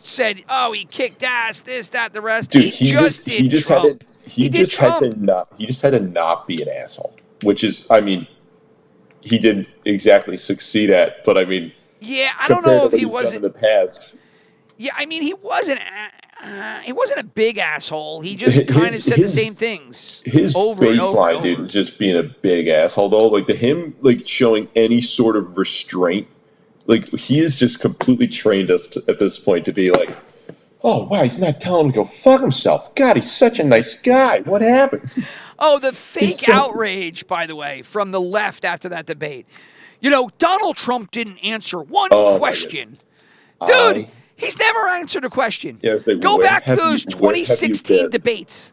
said, oh, he kicked ass, this, that, the rest. Dude, he just did Trump. He just had to not be an asshole, which is, I mean, he didn't exactly succeed at, but I mean, yeah, I don't know if he wasn't in the past. Yeah, I mean, he wasn't a big asshole. He just kind of said the same things His over and over baseline, and dude, over. is just being a big asshole. Though, like him, like showing any sort of restraint, like he has just completely trained us at this point to be like, oh wow, he's not telling him to go fuck himself. God, he's such a nice guy. What happened? Oh, the fake outrage, by the way, from the left after that debate. You know, Donald Trump didn't answer one question. Dude, he's never answered a question. Yeah, like, go back to those 2016 debates.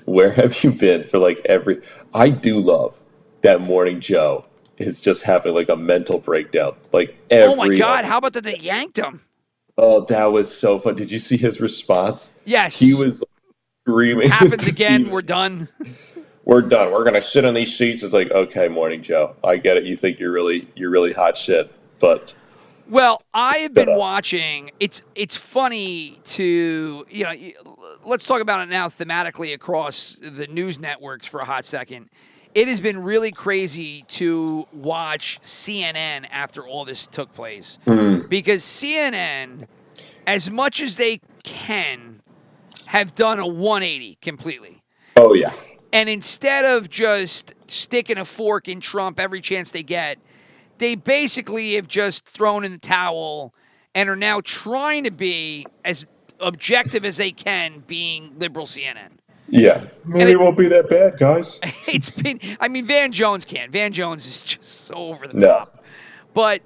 Where have you been for like every... I do love that Morning Joe is just having like a mental breakdown. Like every... Oh my God, how about that they yanked him? Oh, that was so fun. Did you see his response? Yes. He was screaming. Happens again, we're done. We're done. We're going to sit in these seats. It's like, okay, Morning Joe. I get it. You think you're really hot shit, but... Well, I have been watching. It's funny to, you know, let's talk about it now thematically across the news networks for a hot second. It has been really crazy to watch CNN after all this took place. Because CNN, as much as they can, have done a 180 completely. Oh, yeah. And instead of just sticking a fork in Trump every chance they get, they basically have just thrown in the towel and are now trying to be as objective as they can, being liberal CNN. Yeah. Maybe it won't be that bad, guys. It's been, I mean, Van Jones can't. Van Jones is just so over the top. But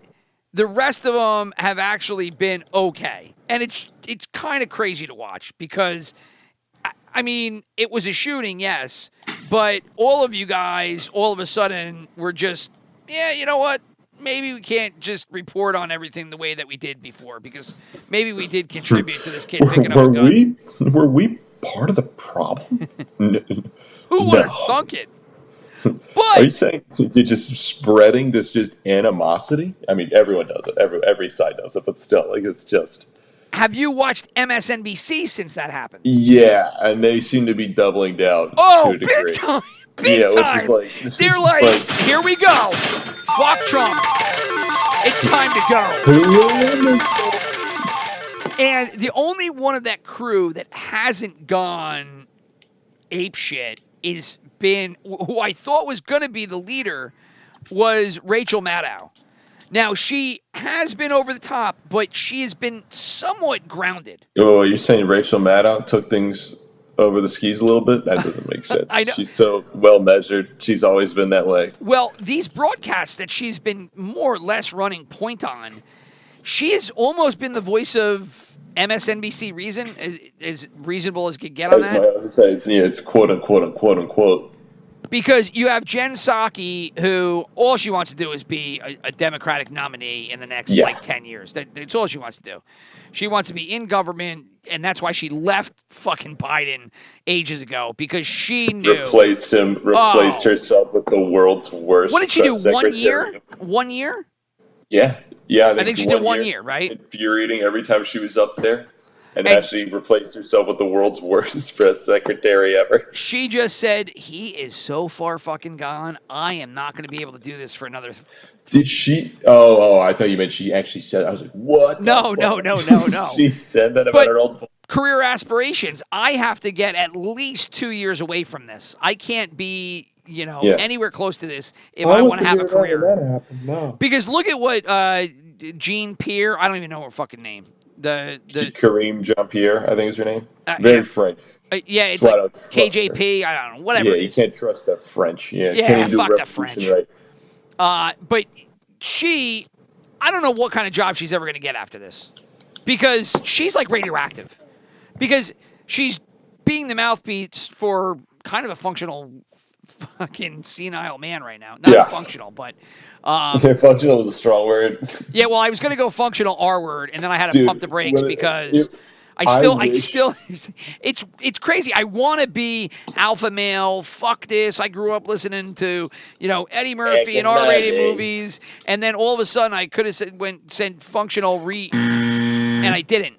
the rest of them have actually been okay. And it's kind of crazy to watch because, I mean, it was a shooting, yes, but all of you guys all of a sudden were just, yeah, you know what? Maybe we can't just report on everything the way that we did before because maybe we did contribute to this kid picking up a gun. Were we part of the problem? Who would have thunk it? But are you saying you're just spreading this just animosity? I mean, everyone does it. Every side does it, but still, like it's just... Have you watched MSNBC since that happened? Yeah, and they seem to be doubling down. Oh, big time! Big time! Which is like, they're like, here we go. Fuck Trump. It's time to go. And the only one of that crew that hasn't gone apeshit is been, who I thought was going to be the leader, was Rachel Maddow. Now, she has been over the top, but she has been somewhat grounded. Oh, you're saying Rachel Maddow took things over the skis a little bit? That doesn't make sense. I know. She's so well measured. She's always been that way. Well, these broadcasts that she's been more or less running point on, she has almost been the voice of MSNBC Reason, as reasonable as could get on that. I was going to say, it's quote unquote. Because you have Jen Psaki, who all she wants to do is be a Democratic nominee in the next, 10 years. That's all she wants to do. She wants to be in government, and that's why she left fucking Biden ages ago, because she knew. Replaced herself with the world's worst. What did she do, secretary. 1 year? 1 year? Yeah. I think she did 1 year, right? Infuriating every time she was up there. And actually replaced herself with the world's worst press secretary ever. She just said, he is so far fucking gone, I am not going to be able to do this for another... Did she? Oh, I thought you meant she actually said... I was like, what? No. She said that about her old... Career aspirations. I have to get at least 2 years away from this. I can't be... anywhere close to this if I want to have a career. That happened. No. Because look at what Jean Pierre, I don't even know her fucking name. The Kareem Jean-Pierre, I think is her name. Very French. It's like KJP, I don't know, whatever. Yeah, you can't trust the French. Yeah, fuck the French. Right. But she, I don't know what kind of job she's ever going to get after this. Because she's like radioactive. Because she's being the mouthpiece for kind of a functional fucking senile man right now. Not functional, but... functional was a strong word. Yeah, well, I was going to go functional R word, and then I had to pump the brakes because I still, it's crazy. I want to be alpha male. Fuck this. I grew up listening to, Eddie Murphy and R-rated movies, and then all of a sudden I could have said functional and I didn't.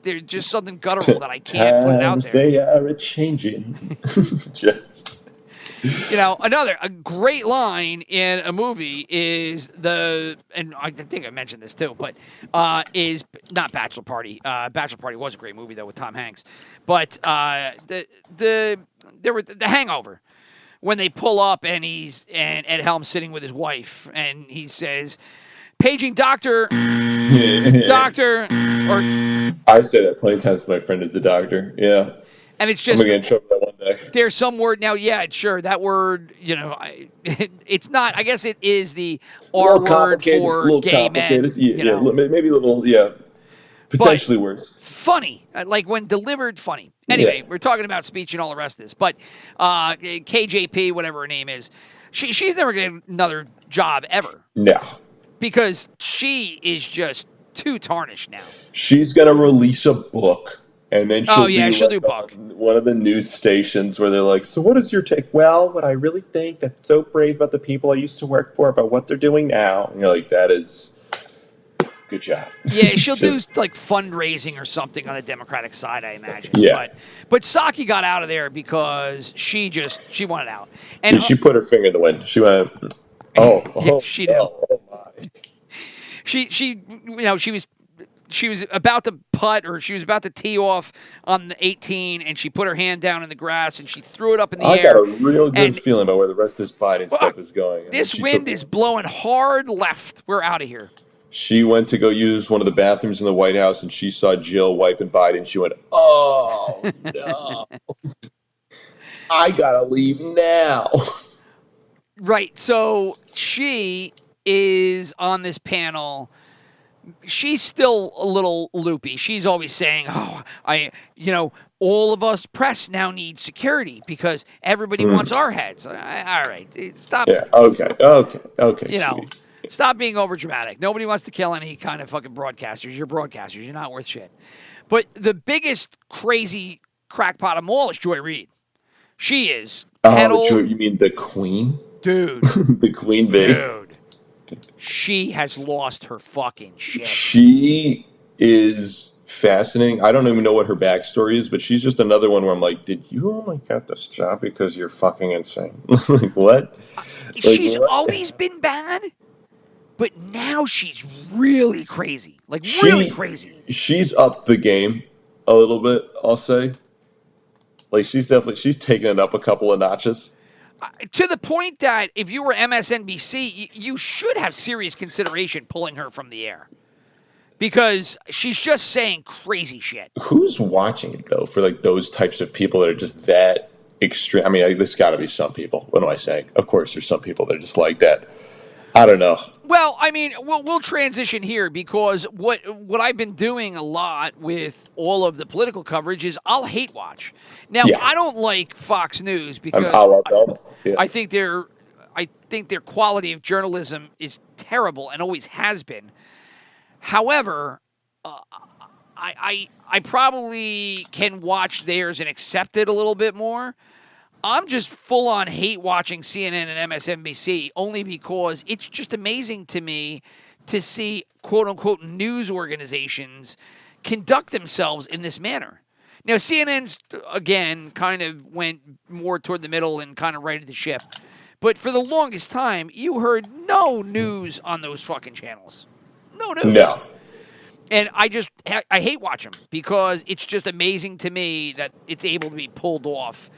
There's just something guttural that I can't put out there. They are a changing. A great line in a movie is and I think I mentioned this too, but is not Bachelor Party. Bachelor Party was a great movie though with Tom Hanks, but there were The Hangover. When they pull up and Ed Helms sitting with his wife and he says, "Paging doctor, doctor," or I say that plenty of times. My friend is a doctor. Yeah. And it's just, I'm going to get in trouble for that one day. There's some word now. Yeah, sure. That word, it's not. I guess it is the R word for gay men. Yeah, maybe a little. Yeah, potentially worse. Funny, like when delivered, funny. Anyway, we're talking about speech and all the rest of this. But KJP, whatever her name is, she's never going to get another job ever. No, because she is just too tarnished now. She's going to release a book. And then she'll do book. One of the news stations where they're like, "So what is your take?" "Well, what I really think that's so brave about the people I used to work for, about what they're doing now." And you're like, that is good job. Yeah, she'll do like fundraising or something on the Democratic side, I imagine. Yeah. But Psaki got out of there because she wanted out. And she put her finger in the wind. She went, she did. Oh my. She was about to putt, or she was about to tee off on the 18, and she put her hand down in the grass, and she threw it up in the air. I got a real good feeling about where the rest of this Biden stuff is going. This wind is blowing hard left. We're out of here. She went to go use one of the bathrooms in the White House, and she saw Jill wiping Biden. She went, "Oh, no. I got to leave now." Right. So she is on this panel. She's still a little loopy. She's always saying, all of us press now need security because everybody wants our heads. All right, stop. Yeah, okay. Stop being overdramatic. Nobody wants to kill any kind of fucking broadcasters. You're broadcasters. You're not worth shit. But the biggest crazy crackpot of them all is Joy Reid. She is. You mean the Queen? Dude. The Queen Bee? Dude. She has lost her fucking shit. She is fascinating. I don't even know what her backstory is, but she's just another one where I'm like, did you only get this job because you're fucking insane? Like, what? She's always been bad, but now she's really crazy. Like, really crazy. She's upped the game a little bit, I'll say. Like, she's taken it up a couple of notches. To the point that if you were MSNBC, you should have serious consideration pulling her from the air. Because she's just saying crazy shit. Who's watching it, though, for like those types of people that are just that extreme? I mean, there's got to be some people. What am I saying? Of course, there's some people that are just like that. I don't know. Well, I mean, we'll transition here because what I've been doing a lot with all of the political coverage is I'll hate watch. Now, I don't like Fox News because I think their quality of journalism is terrible and always has been. However, I probably can watch theirs and accept it a little bit more. I'm just full on hate watching CNN and MSNBC only because it's just amazing to me to see quote unquote news organizations conduct themselves in this manner. Now, CNN's, again, kind of went more toward the middle and kind of righted the ship. But for the longest time, you heard no news on those fucking channels. No news. No. And I hate watch them because it's just amazing to me that it's able to be pulled off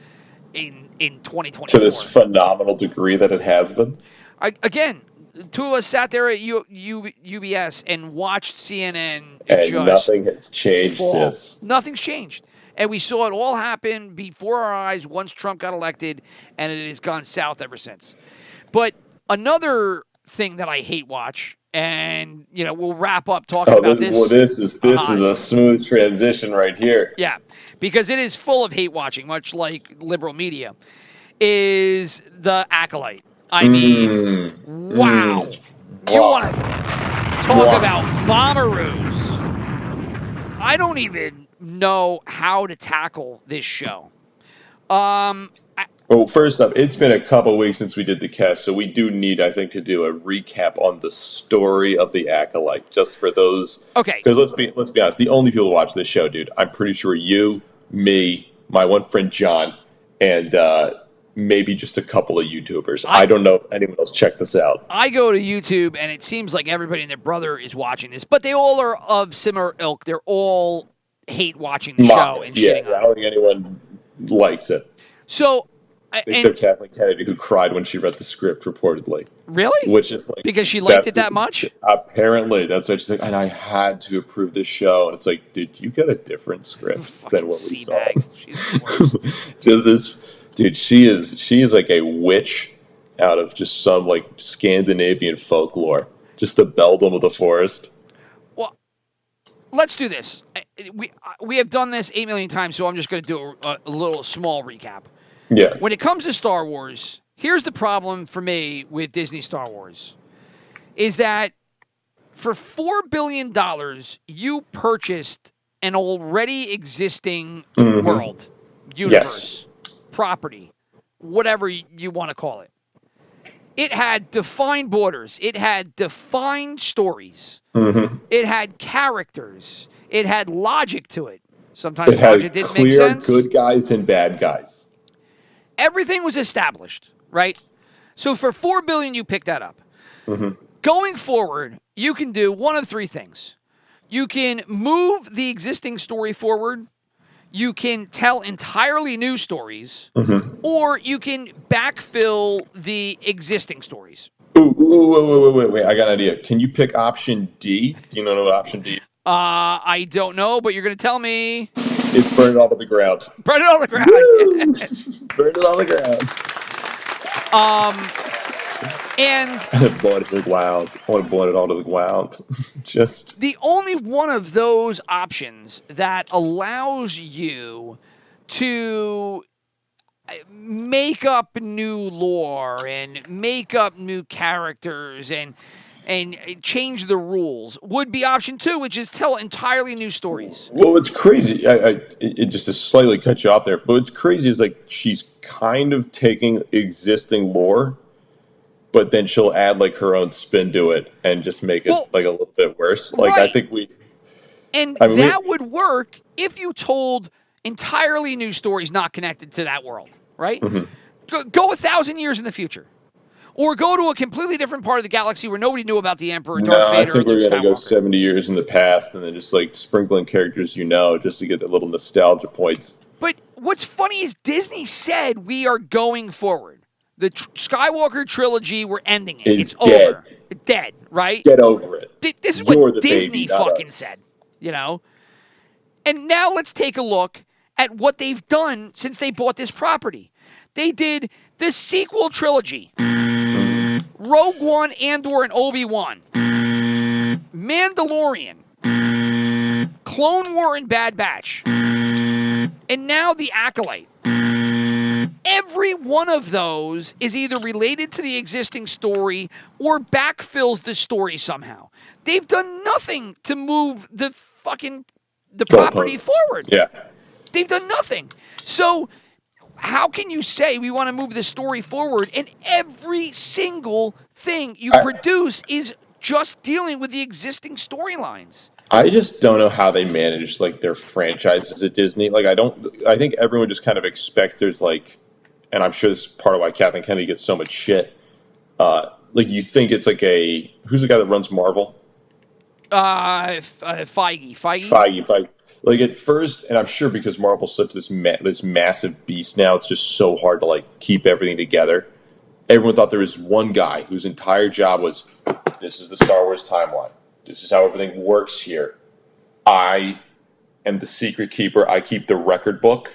in 2024. To this phenomenal degree that it has been. Again, two of us sat there at UBS and watched CNN. And nothing has changed since. Nothing's changed. And we saw it all happen before our eyes once Trump got elected, and it has gone south ever since. But another thing that I hate watch, and we'll wrap up talking about this. Well, this is a smooth transition right here. Yeah, because it is full of hate watching, much like liberal media, is the Acolyte. I mean, wow. You want to talk about bomberoos. I don't even know how to tackle this show. Well, first up, it's been a couple weeks since we did the cast, so we do need, I think, to do a recap on the story of the Acolyte, just for those. Okay. Because let's be honest, the only people who watch this show, dude, I'm pretty sure you, me, my one friend John, and maybe just a couple of YouTubers. I don't know if anyone else checked this out. I go to YouTube, and it seems like everybody and their brother is watching this, but they all are of similar ilk. They're all hate watching the show and shitting on I don't think anyone likes it. So, except Kathleen Kennedy, who cried when she read the script, reportedly. Really? Which is like because she liked it that much? Apparently, that's what she's like. And I had to approve this show, and it's like, did you get a different script than what we saw? She's the worst. Just this, dude. She is like a witch out of just some like Scandinavian folklore. Just the beldam of the forest. Well, let's do this. We have done this 8 million times, so I'm just going to do a little small recap. Yeah. When it comes to Star Wars, here's the problem for me with Disney Star Wars, is that for $4 billion, you purchased an already existing world, universe, property, whatever you want to call it. It had defined borders. It had defined stories. It had characters. It had logic to it. Sometimes logic didn't make sense. Clear good guys and bad guys. Everything was established, right? So for $4 billion, you pick that up. Going forward, you can do one of three things. You can move the existing story forward. You can tell entirely new stories, or you can backfill the existing stories. Wait! I got an idea. Can you pick option D? Do you know what option D is? I don't know, but you're going to tell me. It's burn it all to the ground. Burn it all to the ground. Burn it all to the ground. And blow it to the ground. I want to blow it all to the ground. Just the only one of those options that allows you to make up new lore and make up new characters and change the rules would be option 2, which is tell entirely new stories. Well, it's crazy. It just to slightly cut you off there, but what's crazy is like she's kind of taking existing lore, but then she'll add like her own spin to it and just make it like a little bit worse. Like right. I think that would work if you told entirely new stories not connected to that world, right? Go 1,000 years in the future. Or go to a completely different part of the galaxy where nobody knew about the Emperor, Darth Vader, I think we're going to go Skywalker. 70 years in the past and then just like sprinkling characters just to get the little nostalgia points. But what's funny is Disney said we are going forward. The Skywalker trilogy, we're ending it. It's dead. over. Dead, right? Get over it. This is You're what the Disney baby, not fucking us. said, you know? And now let's take a look at what they've done since they bought this property. They did the sequel trilogy. Rogue One, Andor, and Obi-Wan. Mandalorian. Clone War and Bad Batch. And now The Acolyte. Every one of those is either related to the existing story or backfills the story somehow. They've done nothing to move the property forward. Yeah. They've done nothing. So how can you say we want to move this story forward and every single thing you produce is just dealing with the existing storylines? I just don't know how they manage like their franchises at Disney. Like I think everyone just kind of expects there's like, and I'm sure this is part of why Kathleen Kennedy gets so much shit. Like you think it's like who's the guy that runs Marvel? Feige. Like at first, and I'm sure because Marvel's such this massive beast now, it's just so hard to like keep everything together. Everyone thought there was one guy whose entire job was, this is the Star Wars timeline. This is how everything works here. I am the secret keeper. I keep the record book,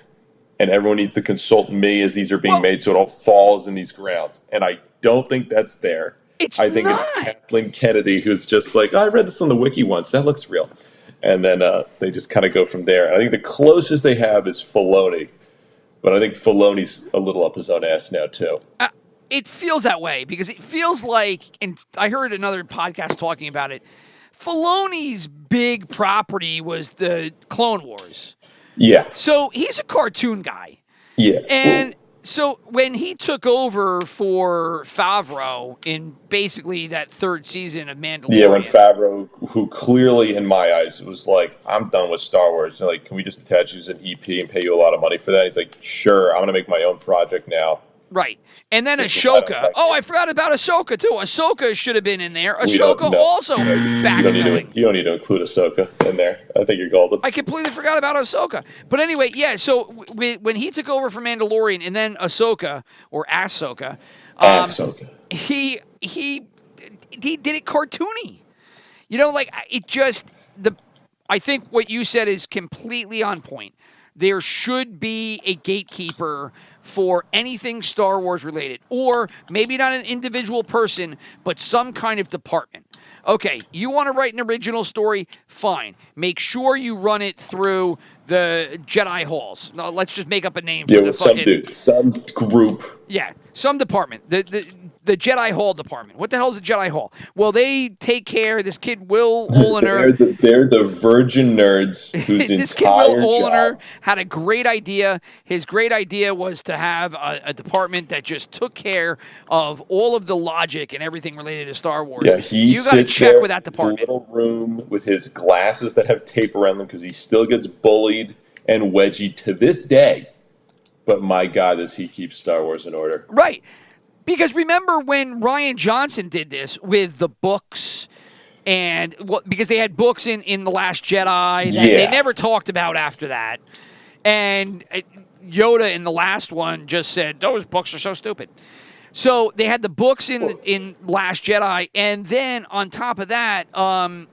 and everyone needs to consult me as these are being made so it all falls in these grounds. And I don't think that's there. I think it's Kathleen Kennedy who's just like, I read this on the wiki once. That looks real. And then they just kind of go from there. I think the closest they have is Filoni. But I think Filoni's a little up his own ass now, too. It feels that way because it feels like, and I heard another podcast talking about it, Filoni's big property was the Clone Wars. Yeah. So he's a cartoon guy. Yeah. And so when he took over for Favreau in basically that third season of Mandalorian. Yeah, when Favreau, who clearly in my eyes was like, I'm done with Star Wars. They're like, can we just attach you as an EP and pay you a lot of money for that? He's like, sure, I'm going to make my own project now. Right. And then It's the final Ahsoka. fight. Oh, I forgot about Ahsoka, too. Ahsoka should have been in there. We don't- Ahsoka no. also You don't backfilling. need to include Ahsoka in there. I think you're golden. I completely forgot about Ahsoka. But anyway, yeah, so when he took over for Mandalorian and then Ahsoka, or Ahsoka, Ahsoka. he did it cartoony. You know, like, it just, I think what you said is completely on point. There should be a gatekeeper for anything Star Wars related, or maybe not an individual person, but some kind of department. Okay, you want to write an original story? Fine. Make sure you run it through the Jedi Halls. No, let's just make up a name for Yeah, the with some fucking... dude, some group. Yeah, some department. The Jedi Hall department. What the hell is a Jedi Hall? Well, they take care. This kid, Will Oliner. they're the virgin nerds whose this kid, entire Will Oliner, job. had a great idea. His great idea was to have a department that just took care of all of the logic and everything related to Star Wars. Yeah, he you got to sits check there with that in his department. little room with his glasses that have tape around them because he still gets bullied and wedgied to this day. But my God, does he keep Star Wars in order? Right. Because remember when Rian Johnson did this with the books, and because they had books in The Last Jedi that they never talked about after that. And Yoda in the last one just said, those books are so stupid. So they had the books in Last Jedi, and then on top of that, there's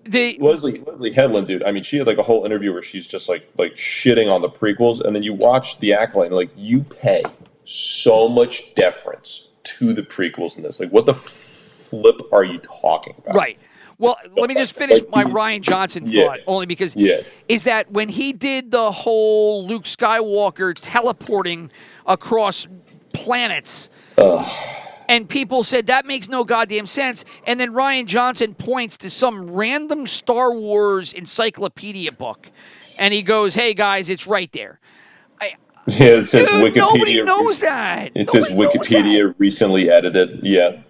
the Leslie Headland, dude. I mean, she had like a whole interview where she's just like shitting on the prequels, and then you watch the Acolyte, and like you pay so much deference to the prequels in this. Like, what the flip are you talking about? Right. Well, let me just finish my Rian Johnson thought, only because is that when he did the whole Luke Skywalker teleporting across planets, and people said that makes no goddamn sense, and then Rian Johnson points to some random Star Wars encyclopedia book, and he goes, hey, guys, it's right there. Yeah, it says Wikipedia. Nobody knows that. It says Wikipedia recently edited. Yeah.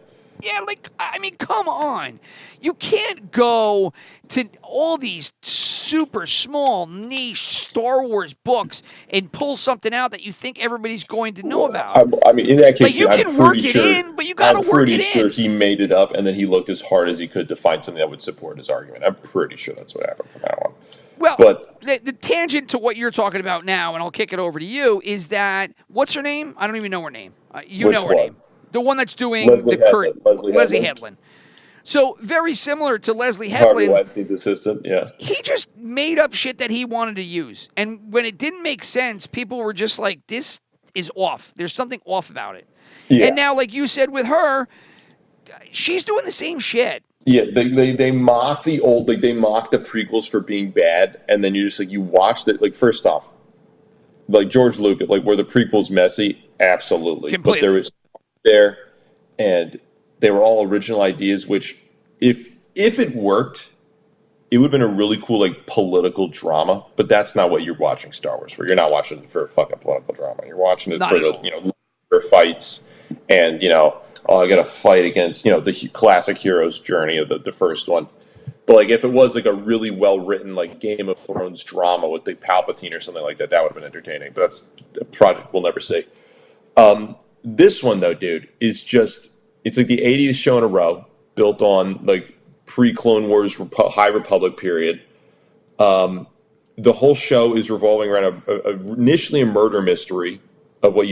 Yeah, like, I mean, come on. You can't go to all these super small, niche Star Wars books and pull something out that you think everybody's going to know about. I mean, in that case, like, you can work it in, but you got to work it in. I'm pretty sure he made it up, and then he looked as hard as he could to find something that would support his argument. I'm pretty sure that's what happened from that one. Well, but the tangent to what you're talking about now, and I'll kick it over to you, is that, what's her name? I don't even know her name. You know her name. The one that's doing the current Leslie Headland. So very similar to Leslie Headland. Harvey Weinstein's assistant, yeah. He just made up shit that he wanted to use. And when it didn't make sense, people were just like, this is off. There's something off about it. Yeah. And now, like you said with her, she's doing the same shit. Yeah, they mock the old, like they mock the prequels for being bad, and then you're just like, you watch that, like, first off, like George Lucas, like, were the prequels messy? Absolutely. Completely. But there was there, and they were all original ideas, which if it worked, it would have been a really cool, like, political drama, but that's not what you're watching Star Wars for. You're not watching it for a fucking political drama. You're watching it for the, for fights and, I got to fight against, the classic hero's journey of the first one. But, like, if it was, like, a really well-written, like, Game of Thrones drama with, like, Palpatine or something like that, that would have been entertaining. But that's a project we'll never see. This one, though, dude, is just, it's like the 80th show in a row, built on, like, pre-Clone Wars High Republic period. The whole show is revolving around initially a murder mystery of what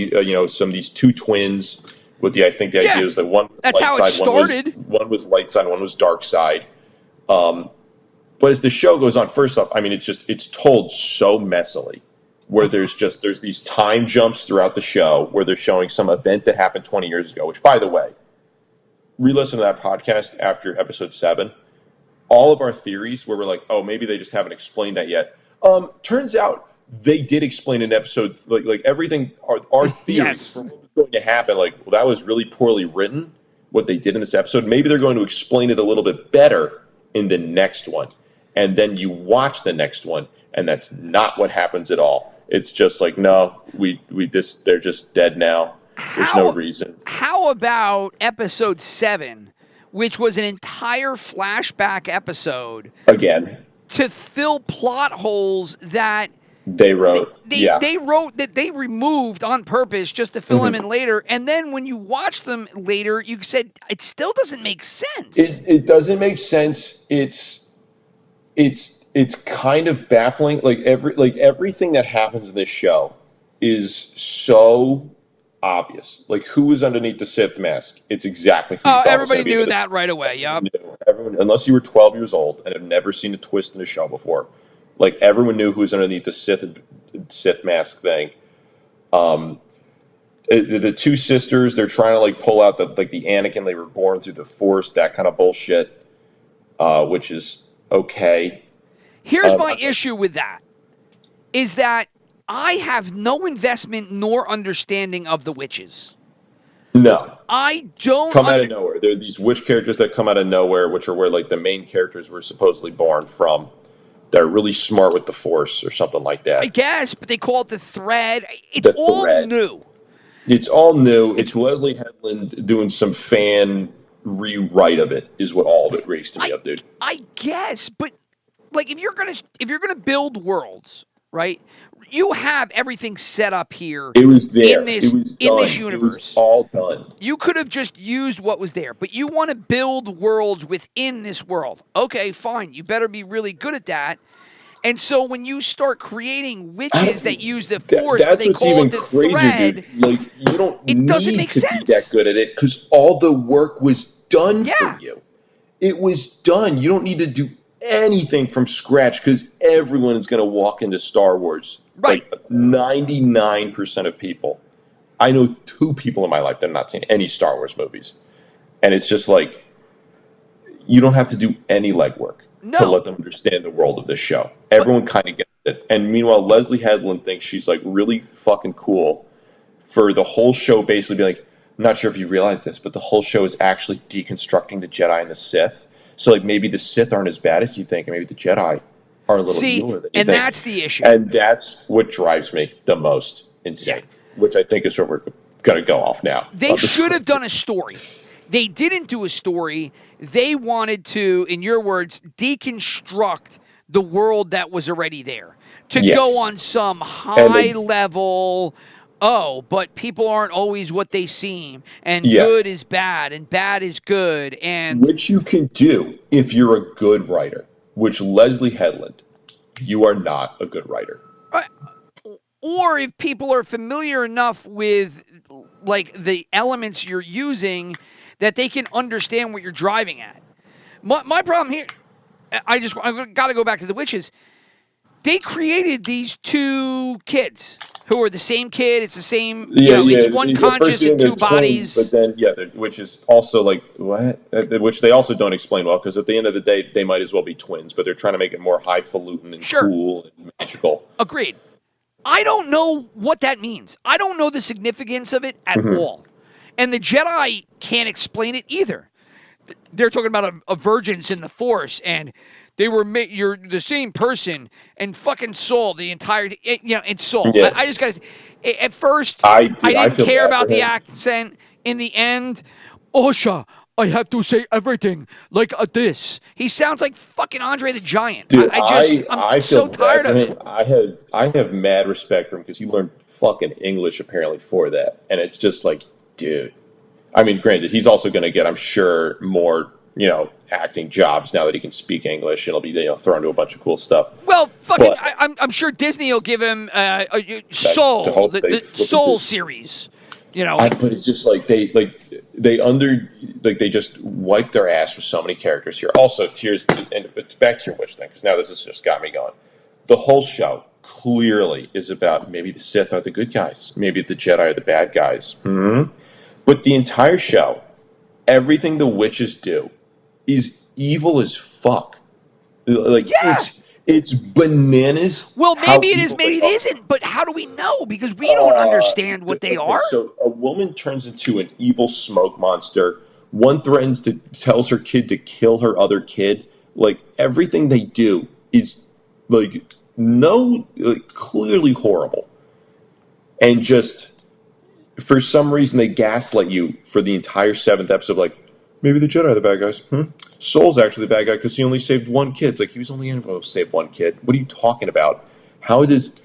some of these two twins with the idea was that one was that's light how side, it started. One was light side, one was dark side. But as the show goes on, first off, I mean, it's told so messily, where there's these time jumps throughout the show where they're showing some event that happened 20 years ago, which, by the way, re-listen to that podcast after episode 7. All of our theories where we're like, oh, maybe they just haven't explained that yet. Turns out they did explain in episode, like everything, our theories for what was going to happen, like, well, that was really poorly written, what they did in this episode. Maybe they're going to explain it a little bit better in the next one. And then you watch the next one, and that's not what happens at all. It's just like, no, they're just dead now. There's no reason. How about episode 7, which was an entire flashback episode? Again. To fill plot holes that They wrote. They wrote that they removed on purpose just to fill him in later, and then when you watch them later, you said it still doesn't make sense. It doesn't make sense. It's kind of baffling. Like everything that happens in this show is so obvious. Like who is underneath the Sith mask? It's exactly who you thought everybody was be knew that right away. Yep. Everyone, unless you were 12 years old and have never seen a twist in a show before, like everyone knew who was underneath the Sith mask thing. The two sisters, they're trying to like pull out the Anakin, they were born through the Force, that kind of bullshit, which is okay. Here's my issue with that, is that I have no investment nor understanding of the witches. No. I don't come out of nowhere. There are these witch characters that come out of nowhere, which are where like the main characters were supposedly born from. They're really smart with the Force or something like that. I guess, but they call it the thread. It's all new. It's all new. It's Leslie Headland doing some fan rewrite of it, is what all of it reeks to me of, dude. I guess, but like if you're gonna build worlds, right? You have everything set up here. It was there. In this universe. It was all done. You could have just used what was there, but you want to build worlds within this world. Okay, fine. You better be really good at that. And so when you start creating witches that use the Force, but they call it the thread, dude. Like you don't need doesn't make to sense. be that good at it because all the work was done for you. It was done. You don't need to do anything from scratch because everyone is going to walk into Star Wars. Right. Like 99% of people. I know 2 people in my life that have not seen any Star Wars movies. And it's just like, you don't have to do any legwork to let them understand the world of this show. Everyone kind of gets it. And meanwhile, Leslie Headland thinks she's like really fucking cool for the whole show basically being like, I'm not sure if you realize this, but the whole show is actually deconstructing the Jedi and the Sith. So like maybe the Sith aren't as bad as you think, and maybe the Jedi are a little cooler than you think. That's the issue. And that's what drives me the most insane, which I think is where we're going to go off now. They should have done a story. They didn't do a story. They wanted to, in your words, deconstruct the world that was already there. To go on some high level, but people aren't always what they seem, and good is bad, and bad is good. And which you can do if you're a good writer, which Leslie Headland, you are not a good writer. Or if people are familiar enough with like the elements you're using that they can understand what you're driving at. My problem here, I got to go back to the witches. They created these 2 kids who are the same kid. It's the same, it's one conscious and 2 bodies. Twins, but then, which is also like, what? Which they also don't explain well, because at the end of the day, they might as well be twins, but they're trying to make it more highfalutin and cool and magical. Agreed. I don't know what that means. I don't know the significance of it at all. And the Jedi can't explain it either. They're talking about a virgins in the Force, and they were you're the same person, and fucking Saul the entire it's Saul. Yeah. I just got at first I didn't care about the accent. In the end, Osha, I have to say everything like this. He sounds like fucking Andre the Giant. Dude, I'm so tired of it. I have mad respect for him because he learned fucking English apparently for that, and it's just like, dude. I mean, granted, he's also going to get, I'm sure, more, acting jobs now that he can speak English, and he'll be, thrown to a bunch of cool stuff. Well, fucking, I'm sure Disney will give him Soul, the Soul series. But it's just like they just wipe their ass with so many characters here. Also, and it's back to your witch thing, because now this has just got me going. The whole show clearly is about maybe the Sith are the good guys, maybe the Jedi are the bad guys. But the entire show, everything the witches do is evil as fuck. Like, it's bananas. Well, maybe it is, maybe it isn't. But how do we know? Because we don't understand what they are. So a woman turns into an evil smoke monster. One tells her kid to kill her other kid. Like, everything they do is, clearly horrible. And just... for some reason, they gaslight you for the entire 7th episode. Like, maybe the Jedi are the bad guys. Soul's actually the bad guy because he only saved 1 kid. It's like, he was only able to save 1 kid. What are you talking about? How does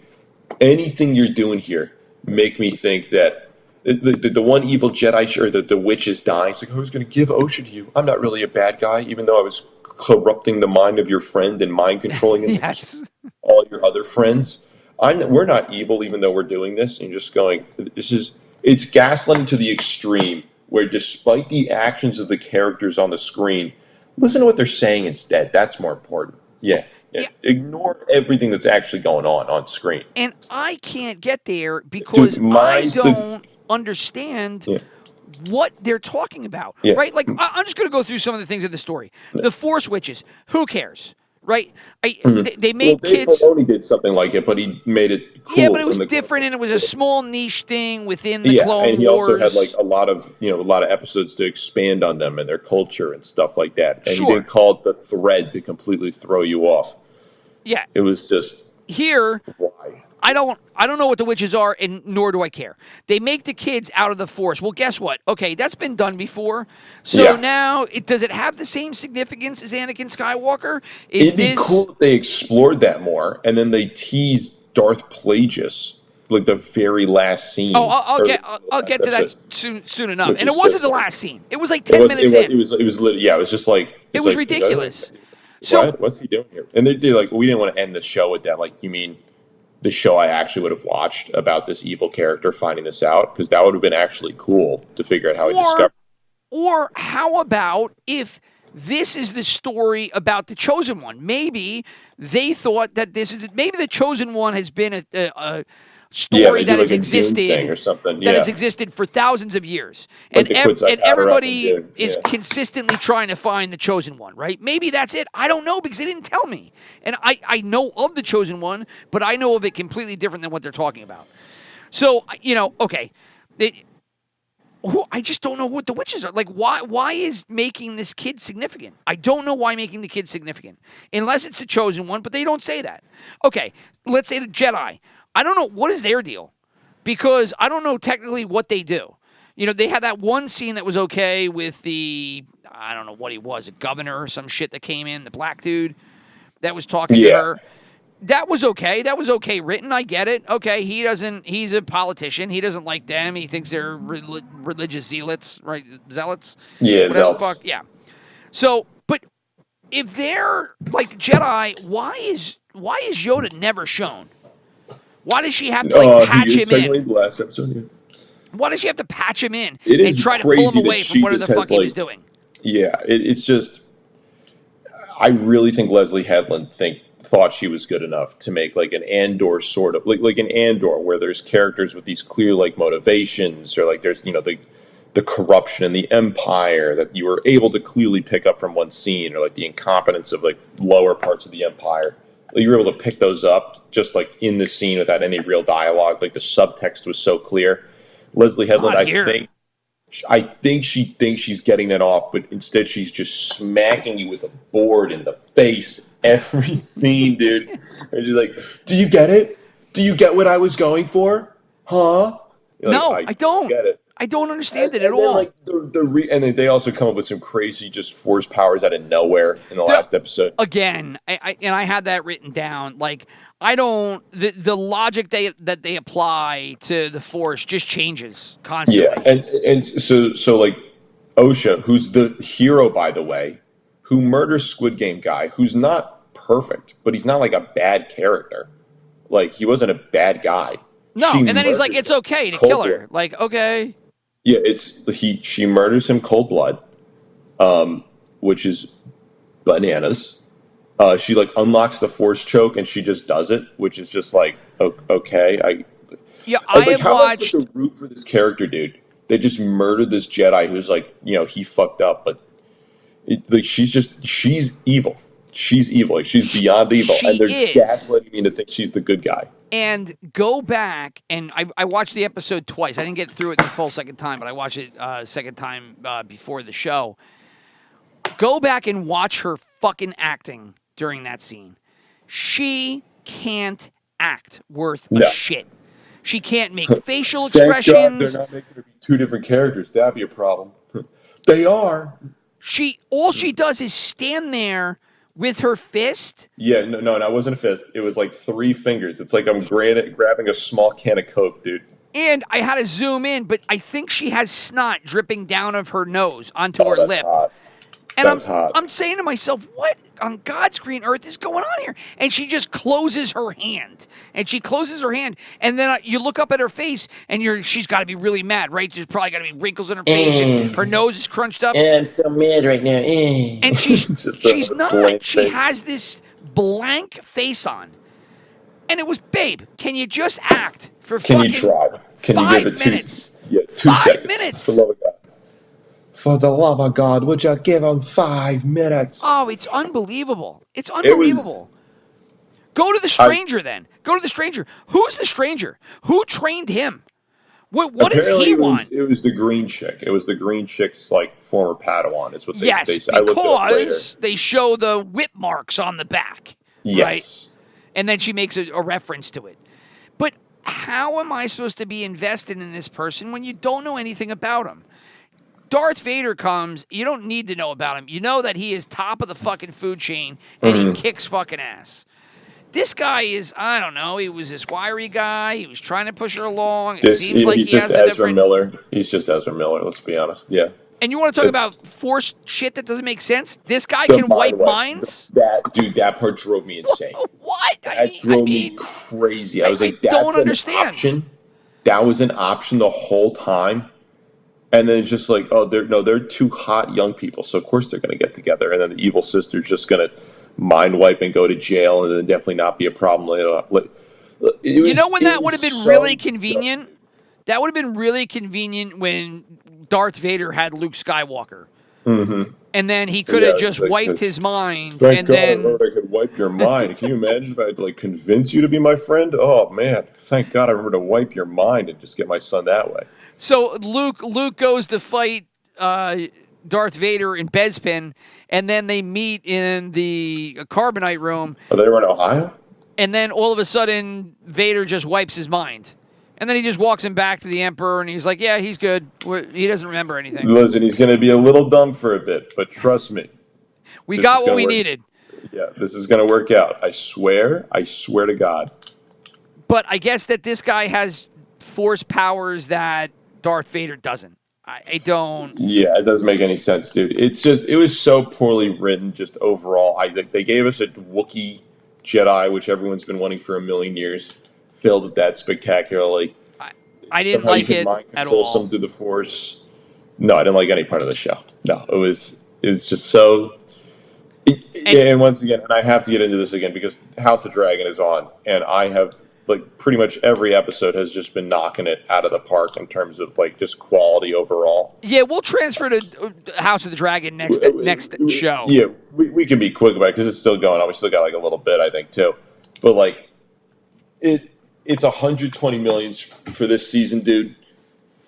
anything you're doing here make me think that the one evil Jedi, or the witch is dying. It's like, I was going to give Osha to you. I'm not really a bad guy, even though I was corrupting the mind of your friend and mind controlling him. Yes. All your other friends. We're not evil, even though we're doing this. And you're just going, it's gaslighting to the extreme, where despite the actions of the characters on the screen, listen to what they're saying instead. That's more important. Yeah. Ignore everything that's actually going on screen. And I can't get there because I don't understand what they're talking about, right? Like, I'm just going to go through some of the things in the story. The Force Witches, who cares, right? They made Dave kids. Filoni did something like it, but he made it cool. Yeah, but it was different, and it was a small niche thing within the Clone Wars. And he also had like a lot of episodes to expand on them and their culture and stuff like that. And he didn't call it the thread to completely throw you off. Yeah, it was just here. Why? I don't know what the witches are, and nor do I care. They make the kids out of the Force. Well, guess what? Okay, that's been done before. So now, does it have the same significance as Anakin Skywalker? It'd be cool if they explored that more, and then they teased Darth Plagueis, like the very last scene. Oh, I'll get to that soon enough. And it wasn't the last scene. It was like 10 minutes in. It was just like it was ridiculous. So what's he doing here? And they're like, we didn't want to end the show with that. Like, you mean the show I actually would have watched about this evil character finding this out? Because that would have been actually cool to figure out how he discovered. Or how about if this is the story about the Chosen One? Maybe they thought that maybe the Chosen One has been a story that has existed or something. that has existed for thousands of years, and everybody is consistently trying to find the Chosen One, right? Maybe that's it. I don't know, because they didn't tell me, and I know of the Chosen One, but I know of it completely different than what they're talking about. So okay, I just don't know what the witches are. Like, why is making this kid significant? I don't know why making the kid significant, unless it's the Chosen One, but they don't say that. Okay, let's say the Jedi. I don't know, what is their deal? Because I don't know technically what they do. They had that one scene that was okay with I don't know what he was, a governor or some shit that came in, the black dude that was talking to her. That was okay. That was okay written. I get it. Okay, he's a politician. He doesn't like them. He thinks they're religious zealots, right? Zealots? Yeah, whatever the fuck. Yeah. So, but if they're like the Jedi, why is Yoda never shown? Why does she have to patch him in? Last episode, Why does she have to patch him in and try to pull him away from whatever the fuck he was doing? Yeah, it's just. I really think Leslie Headland thought she was good enough to make like an Andor sort of like an Andor where there's characters with these clear like motivations, or like there's the corruption in the Empire that you were able to clearly pick up from one scene, or like the incompetence of like lower parts of the Empire. You were able to pick those up just like in the scene without any real dialogue. Like the subtext was so clear. Leslie Headland, I think she thinks she's getting that off, but instead she's just smacking you with a board in the face every scene, dude. And she's like, "Do you get it? Do you get what I was going for? Huh?" No, I don't. Get it. I don't understand it at all. Like and then they also come up with some crazy just force powers out of nowhere in the last episode. Again, I had that written down. Like, I don't the logic that they apply to the Force just changes constantly. Yeah, and so like Osha, who's the hero, by the way, who murders Squid Game guy, who's not perfect, but he's not like a bad character. Like, he wasn't a bad guy. No, and then he's like, it's okay to kill her. Like, okay. Yeah, she murders him cold blood, which is bananas. She like unlocks the Force choke and she just does it, which is just like, okay. I have watched the root for this character, dude. They just murdered this Jedi who's like, he fucked up, but she's evil. She's evil. Like, she's beyond evil, and they're gaslighting me to think she's the good guy. And go back, and I watched the episode twice. I didn't get through it the full second time, but I watched it second time before the show. Go back and watch her fucking acting during that scene. She can't act worth a shit. She can't make facial expressions. Thank God they're not making her be two different characters. That'd be a problem. They are. All she does is stand there with her fist? Yeah, no, it wasn't a fist. It was like 3 fingers. It's like I'm grabbing a small can of Coke, dude. And I had to zoom in, but I think she has snot dripping down of her nose onto her that's lip. Hot. And That's hot. I'm saying to myself, what on God's green earth is going on here? And she just closes her hand. And then you look up at her face, and she's got to be really mad, right? There's probably got to be wrinkles in her face, and her nose is crunched up. And I'm so mad right now. And she's not. She face. has this blank face on. And it was, babe, can you just act for Can you fucking try? Can you 5 give it 2 minutes? Yeah, 2 5 seconds. minutes. For the love of God. For the love of God, would you give him 5 minutes? Oh, it's unbelievable. It's unbelievable. Go to the stranger then. Go to the stranger. Who's the stranger? Who trained him? What does he want? It was the green chick. It was the green chick's like former Padawan. It's what they Yes, I looked it up later. because they show the whip marks on the back. Yes. Right? And then she makes a reference to it. But how am I supposed to be invested in this person when you don't know anything about him? Darth Vader comes, you don't need to know about him. You know that he is top of the fucking food chain, and he kicks fucking ass. This guy is, I don't know, he was this wiry guy. He was trying to push her along. It seems like he has a different... Miller. He's just Ezra Miller, let's be honest. Yeah. And you want to talk about forced shit that doesn't make sense? This guy can wipe minds? That part drove me insane. What? That drove me crazy. I was like, that's don't understand. An option. That was an option the whole time. And then it's just like, they're 2 hot young people, so of course they're going to get together. And then the evil sister's just going to mind wipe and go to jail, and then definitely not be a problem later. You know when that would have been really convenient? That would have been really convenient when Darth Vader had Luke Skywalker. Mm-hmm. And then he could have just wiped his mind. Thank God I could wipe your mind. Can you imagine if I had to convince you to be my friend? Oh, man. Thank God I remember to wipe your mind and just get my son that way. So Luke goes to fight Darth Vader in Bespin, and then they meet in the carbonite room. Oh, they were in Ohio? And then all of a sudden, Vader just wipes his mind. And then he just walks him back to the Emperor, and he's like, yeah, he's good. He doesn't remember anything. Listen, he's going to be a little dumb for a bit, but trust me. We got what we needed. Yeah, this is going to work out. I swear to God. But I guess that this guy has force powers that Darth Vader doesn't. I don't... Yeah, it doesn't make any sense, dude. It was so poorly written just overall. They gave us a Wookiee Jedi, which everyone's been wanting for a million years. Filled it that spectacularly. I didn't like it at all. Some through the Force. No, I didn't like any part of the show. No, it was just so. And once again, and I have to get into this again because House of Dragon is on, and I have pretty much every episode has just been knocking it out of the park in terms of just quality overall. Yeah, we'll transfer to House of the Dragon next show. Yeah, we can be quick about it because it's still going on. We still got a little bit, I think, too. But it's $120 million for this season, dude.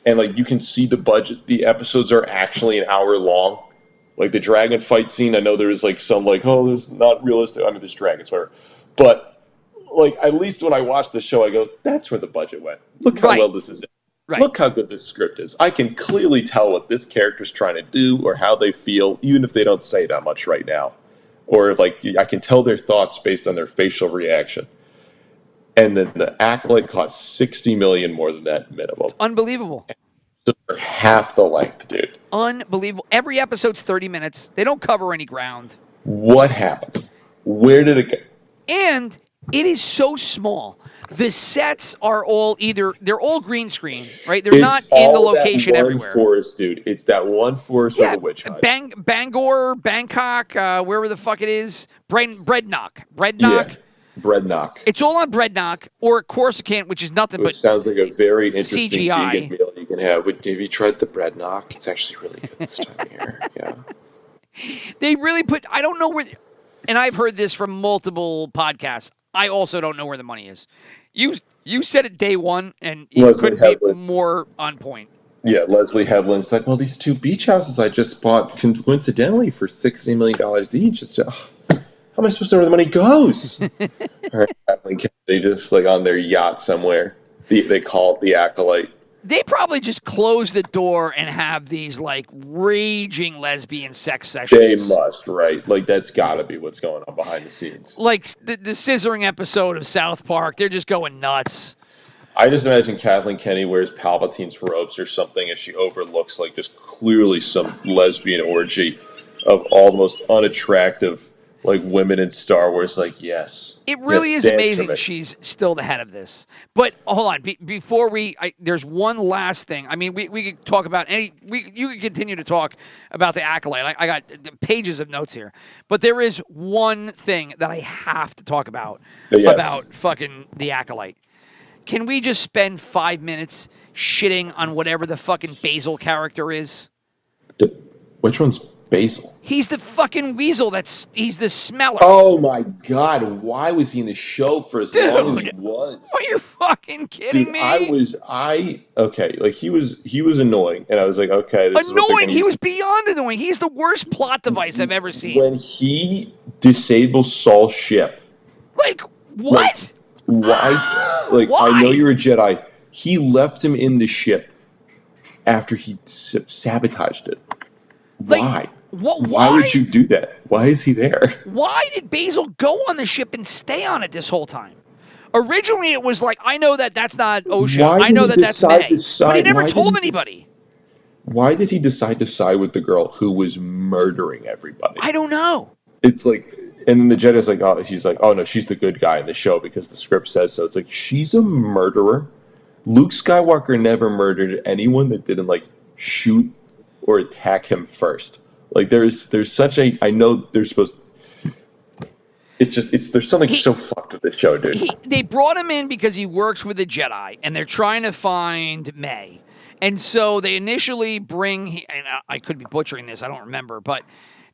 And you can see the budget. The episodes are actually an hour long. The dragon fight scene, I know there is some there's not realistic. I mean, there's dragons, whatever. But at least when I watch the show, I go, that's where the budget went. Look how well this is. Right. Look how good this script is. I can clearly tell what this character's trying to do or how they feel, even if they don't say that much right now. Or if I can tell their thoughts based on their facial reaction. And then the Acolyte cost $60 million more than that minimum. It's unbelievable. So they're half the length, dude. Unbelievable. Every episode's 30 minutes. They don't cover any ground. What happened? Where did it go? And it is so small. The sets are all they're all green screen, right? They're not in the location everywhere. Forest, dude. It's that one forest with the witch hunt. Bangor, Bangkok, wherever the fuck it is. Breadnock. Yeah. Breadnock. It's all on Breadnock or Corsican, which is nothing but sounds like a very interesting CGI vegan meal you can have. Have you tried the Breadnock? It's actually really good this time of year. Yeah. They really I don't know where, and I've heard this from multiple podcasts. I also don't know where the money is. You said it day one, and you couldn't be more on point. Yeah, Leslie Headland's well, these 2 beach houses I just bought coincidentally for $60 million each. How am I supposed to know where the money goes? They just on their yacht somewhere. They call it the Acolyte. They probably just close the door and have these like raging lesbian sex sessions. They must, right? Like that's got to be what's going on behind the scenes. Like the scissoring episode of South Park, they're just going nuts. I just imagine Kathleen Kennedy wears Palpatine's robes or something as she overlooks like just clearly some lesbian orgy of all the most unattractive like women in Star Wars. Like, yes. It really yes, is dance amazing for me. she's still the head of this. But hold on, before there's one last thing. I mean, we could talk about you could continue to talk about the Acolyte. I got pages of notes here. But there is one thing that I have to talk about about fucking the Acolyte. Can we just spend 5 minutes shitting on whatever the fucking Basil character is? Which one's Basil? He's the fucking weasel. He's the smeller. Oh my god! Why was he in the show for as long as he was? Are you fucking kidding me? Okay. Like he was annoying, and I was like, okay, this annoying. Is he was beyond annoying. He's the worst plot device I've ever seen. When he disables Saul's ship, like what? Why? Like Why? I know you're a Jedi. He left him in the ship after he sabotaged it. Why? Why would you do that? Why is he there? Why did Basil go on the ship and stay on it this whole time? Originally, it was like, I know that's not Osha. I know that's May. But he never told anybody. Why did he decide to side with the girl who was murdering everybody? I don't know. It's like, and then the Jedi's like, oh no, she's the good guy in the show because the script says so. It's like, she's a murderer. Luke Skywalker never murdered anyone that didn't like shoot or attack him first. Like there's such a, I know they're supposed. There's something so fucked with this show, dude. They brought him in because he works with the Jedi, and they're trying to find May, and so they initially bring, and I could be butchering this, I don't remember, but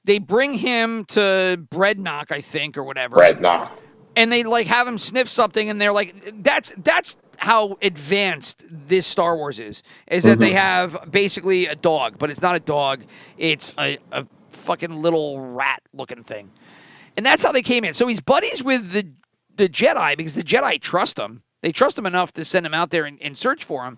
they bring him to Breadnock, I think, or whatever. Breadnock. And they like have him sniff something, and they're like, that's how advanced this Star Wars is that they have basically a dog, but it's not a dog. It's a fucking little rat-looking thing. And that's how they came in. So he's buddies with the Jedi because the Jedi trust him. They trust him enough to send him out there and search for him.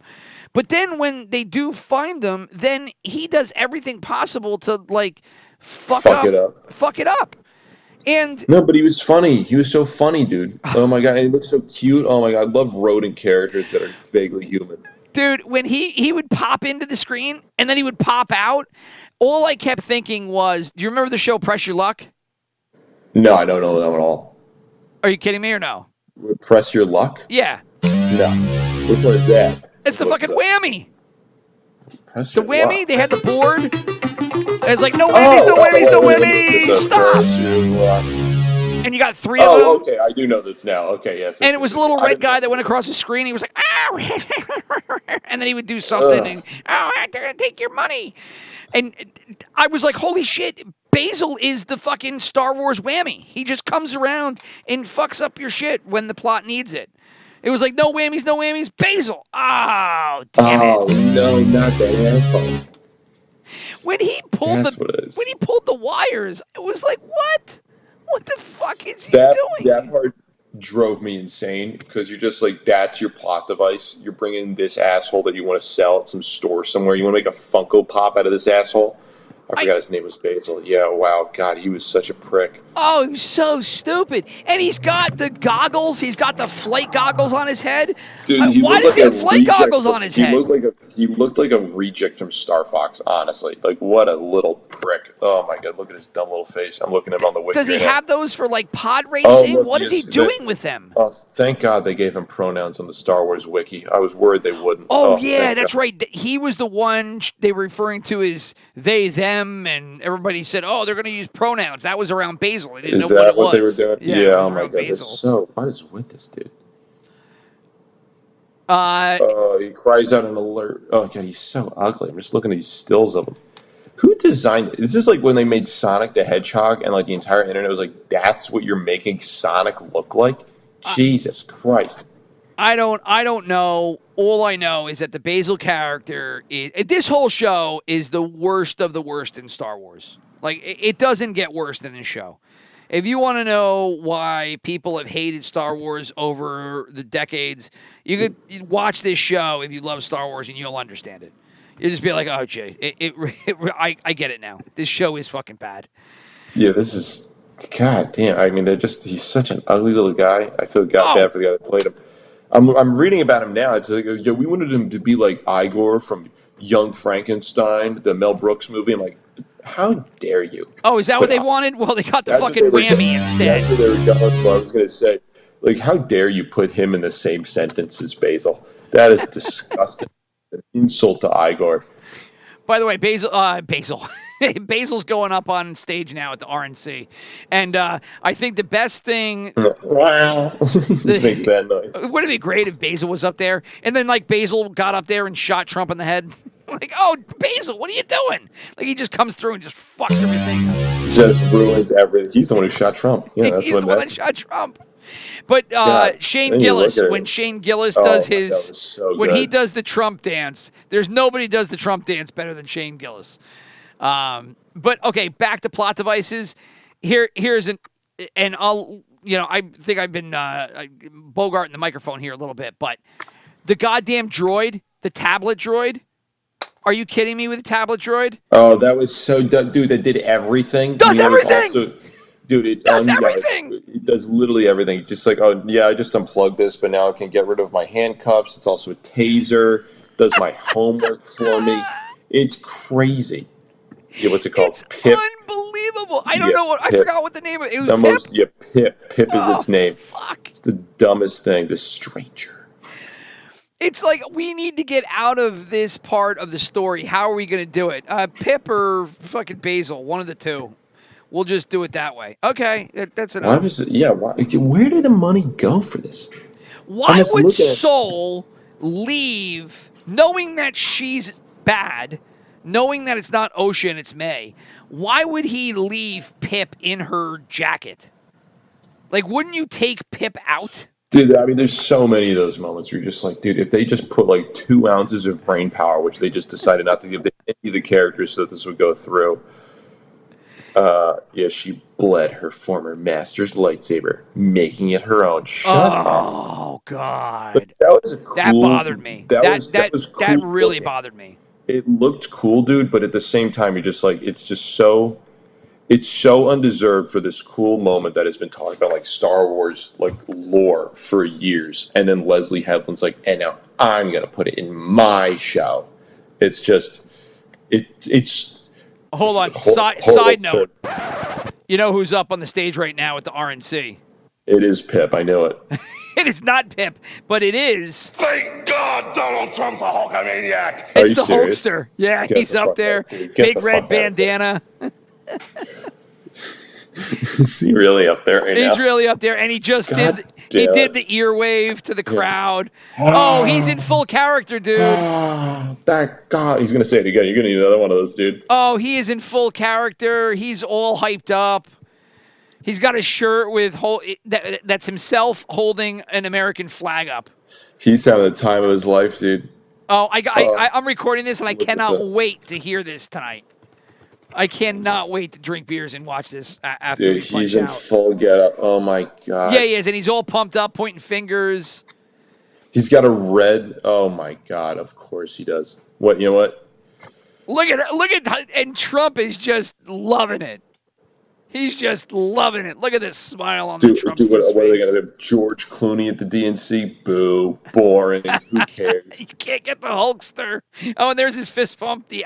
But then when they do find him, then he does everything possible to, like, fuck it up. And no, but he was funny. He was so funny, dude. Oh my god, and he looks so cute. Oh my god, I love rodent characters that are vaguely human. Dude, when he would pop into the screen and then he would pop out, all I kept thinking was, do you remember the show Press Your Luck? No, I don't know them at all. Are you kidding me or no? Press Your Luck? Yeah. No. Which one is that? It's the fucking whammy. Press the Your whammy, Luck. They had the board. And it's like, no whammies, no whammies, no whammies. Stop. And you got 3 of them. Oh, okay. I do know this now. Okay, yes. And it was a little red guy that went across the screen. He was like, ow. And then he would do something. And, oh, I'm going to take your money. And I was like, holy shit. Basil is the fucking Star Wars whammy. He just comes around and fucks up your shit when the plot needs it. It was like, no whammies, no whammies. Basil. Oh, damn it. Oh, no, not that asshole. When he pulled the wires, it was like, what? What the fuck is he doing? That part drove me insane because you're just like, that's your plot device. You're bringing this asshole that you want to sell at some store somewhere. You want to make a Funko Pop out of this asshole. I forgot his name was Basil. Yeah, wow. God, he was such a prick. Oh, he was so stupid. And he's got the goggles. He's got the flight goggles on his head. Dude, why does he have flight goggles on his head? He looked like a reject from Star Fox, honestly. Like, what a little prick. Oh, my God. Look at his dumb little face. I'm looking at him on the wiki. Does he have those for, like, pod racing? What is he doing with them? Oh, thank God they gave him pronouns on the Star Wars wiki. I was worried they wouldn't. Oh yeah, that's right. He was the one they were referring to as they, them, and everybody said, oh, they're going to use pronouns. That was around Basil. I didn't know what it was. They were doing? Yeah, oh, my God. Basil. What is with this dude? He cries out an alert. Oh, God, he's so ugly. I'm just looking at these stills of him. Who designed it? Is this like when they made Sonic the Hedgehog and like the entire internet was like, that's what you're making Sonic look like? Jesus Christ. I don't know. All I know is that the Basil character is... This whole show is the worst of the worst in Star Wars. Like, it doesn't get worse than this show. If you want to know why people have hated Star Wars over the decades, you could watch this show if you love Star Wars and you'll understand it. You'll just be like, oh, gee, I get it now. This show is fucking bad. Yeah, this is, god damn. I mean, he's such an ugly little guy. I feel bad for the guy that played him. I'm reading about him now. It's like, yeah, we wanted him to be like Igor from Young Frankenstein, the Mel Brooks movie. I'm like, how dare you? Oh, is that what they wanted? Well, they got the fucking whammy instead. That's what they were going for. I was going to say, like, how dare you put him in the same sentence as Basil? That is disgusting. An insult to Igor. By the way, Basil's going up on stage now at the RNC, and I think the best thing. Wow, makes that noise. Wouldn't it be great if Basil was up there, and then like Basil got up there and shot Trump in the head? Like, oh, Basil, what are you doing? Like he just comes through and just fucks everything up. Just ruins everything. He's the one who shot Trump. Yeah, that's He's the one that shot Trump. But Shane Gillis, when Shane Gillis does he does the Trump dance, there's nobody does the Trump dance better than Shane Gillis. But okay, back to plot devices. Here's and I think I've been bogarting the microphone here a little bit, but the goddamn droid, the tablet droid. Are you kidding me with the tablet droid? Oh, that was so dude. That did everything. Does everything. Dude, it does everything. It does literally everything. Just like, oh yeah, I just unplugged this, but now I can get rid of my handcuffs. It's also a taser. Does my homework for me. It's crazy. Yeah, what's it called? It's Pip. Unbelievable. I don't know what. Pip. I forgot what the name of it. It was Pip. Pip is its name. Fuck. It's the dumbest thing. The stranger. It's like we need to get out of this part of the story. How are we going to do it? Pip or fucking Basil, one of the two. We'll just do it that way. Okay, that's enough. Why was it? Yeah. Where did the money go for this? Why would Soul leave, knowing that she's bad, knowing that it's not Ocean, it's May? Why would he leave Pip in her jacket? Like, wouldn't you take Pip out? Dude, I mean, there's so many of those moments where you're just like, dude, if they just put like 2 ounces of brain power, which they just decided not to give to any of the characters so that this would go through. Yeah, she bled her former master's lightsaber, making it her own. Shut up. Oh, God. But that bothered me. That really bothered me. It looked cool, dude, but at the same time, you're just like, it's so undeserved for this cool moment that has been talked about, like Star Wars, like lore for years. And then Leslie Headland's like, and now I'm going to put it in my show. It's just, it's. Hold on. Side note. You know who's up on the stage right now at the RNC? It is Pip. I knew it. It is not Pip, but it is. Thank God Donald Trump's a Hulkamaniac. It's the Hulkster. Yeah, he's up there. Big red bandana. Is he really up there right now? He's really up there, and he just did the ear wave to the crowd. Oh, he's in full character, dude. Thank God. He's going to say it again. You're going to need another one of those, dude. Oh, he is in full character. He's all hyped up. He's got a shirt with that's himself holding an American flag up. He's having the time of his life, dude. Oh, I'm recording this, and I cannot wait to hear this tonight. I cannot wait to drink beers and watch this after we punch out. Dude, he's in full get-up. Oh, my God. Yeah, he is, and he's all pumped up, pointing fingers. He's got a red... Oh, my God. Of course he does. You know what? Look at and Trump is just loving it. He's just loving it. Look at this smile on the Trump's face. What are they going to have? George Clooney at the DNC? Boo. Boring. Who cares? You can't get the Hulkster. Oh, and there's his fist pump. The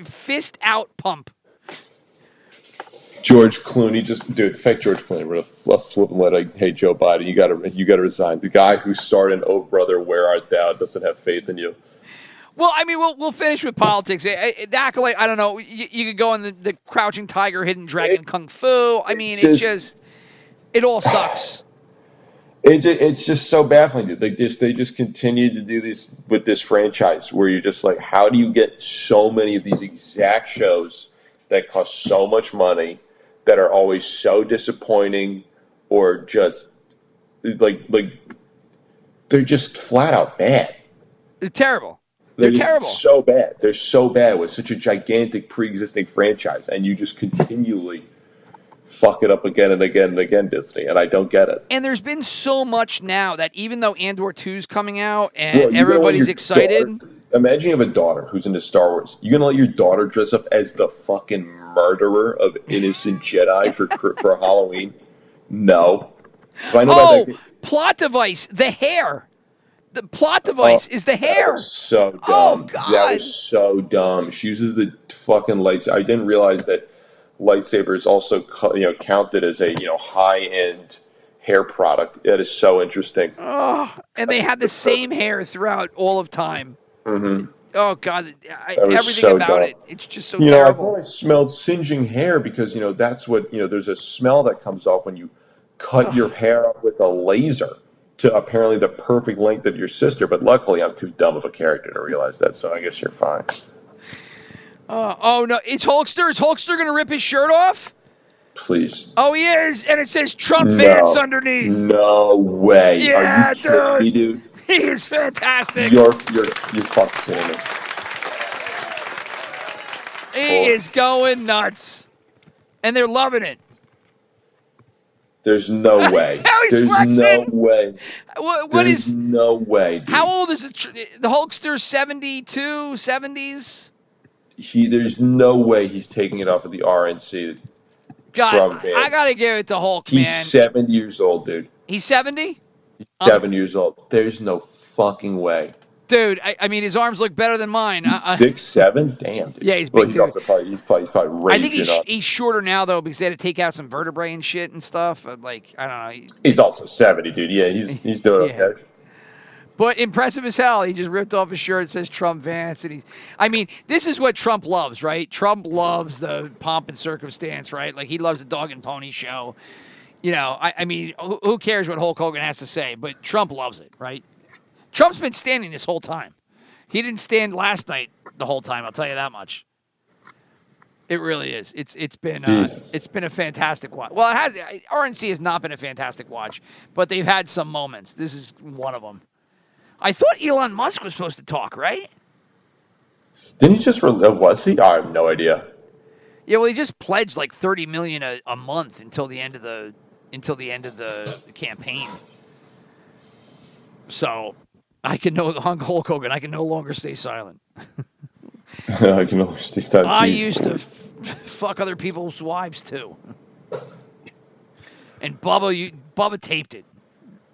fist out pump. George Clooney, fake George Clooney. We're gonna flip and let hey Joe Biden, you gotta resign. The guy who starred in Oh Brother, Where Art Thou doesn't have faith in you. Well, I mean, we'll finish with politics. The Acolyte, I don't know. You could go on the Crouching Tiger, Hidden Dragon, Kung Fu. I mean, it all sucks. It's just so baffling, dude. They just continue to do this with this franchise where you're just like, how do you get so many of these exact shows that cost so much money that are always so disappointing or just like they're just flat out bad. They're terrible. They're terrible. So bad. They're so bad with such a gigantic pre-existing franchise, and you just continually fuck it up again and again and again, Disney, and I don't get it. And there's been so much now that even though Andor 2's coming out and Well, everybody's excited. Imagine you have a daughter who's into Star Wars. You're gonna let your daughter dress up as the fucking murderer of innocent Jedi for Halloween? No. If I know about that, plot device, the hair. The plot device is the hair. That was so dumb. Oh, God. That was so dumb. She uses the fucking lights. I didn't realize that lightsabers also counted as a high-end hair product. That is so interesting. Oh, and they had the same hair throughout all of time. Mm-hmm. Oh, God. Everything so about dumb. It's just so terrible. I thought I smelled singeing hair because, that's what, there's a smell that comes off when you cut your hair off with a laser to apparently the perfect length of your sister. But luckily, I'm too dumb of a character to realize that, so I guess you're fine. Oh, no. It's Hulkster. Is Hulkster going to rip his shirt off? Please. Oh, he is. And it says Trump Vance underneath. No way. Yeah, are you kidding me, dude? He is fantastic. You're fucking kidding me. He is going nuts. And they're loving it. There's no way. There's flexing. No way. There's no way, dude. How old is the Hulkster? 72, 70s? There's no way he's taking it off of the RNC. God, I got to give it to Hulk, he's man. He's 70 years old, dude. He's 70? He's 7 years old. There's no fucking way. Dude, I mean, his arms look better than mine. He's 6'7"? Damn, dude. Yeah, he's big. Well, he's also probably raging. I think he's shorter now, though, because they had to take out some vertebrae and shit and stuff. Like, I don't know. He's also 70, dude. Yeah, he's doing okay. But impressive as hell. He just ripped off his shirt. It says Trump Vance. And this is what Trump loves, right? Trump loves the pomp and circumstance, right? Like, he loves the dog and pony show. I mean, who cares what Hulk Hogan has to say? But Trump loves it, right? Trump's been standing this whole time. He didn't stand last night the whole time, I'll tell you that much. It really is. It's been a fantastic watch. Well, RNC has not been a fantastic watch, but they've had some moments. This is one of them. I thought Elon Musk was supposed to talk, right? Didn't he just was he? I have no idea. Yeah, well, he just pledged like $30 million a month until the end of the campaign. So I can Hulk Hogan. I can no longer stay silent. I can no longer stay silent. I used to fuck other people's wives too. And Bubba taped it,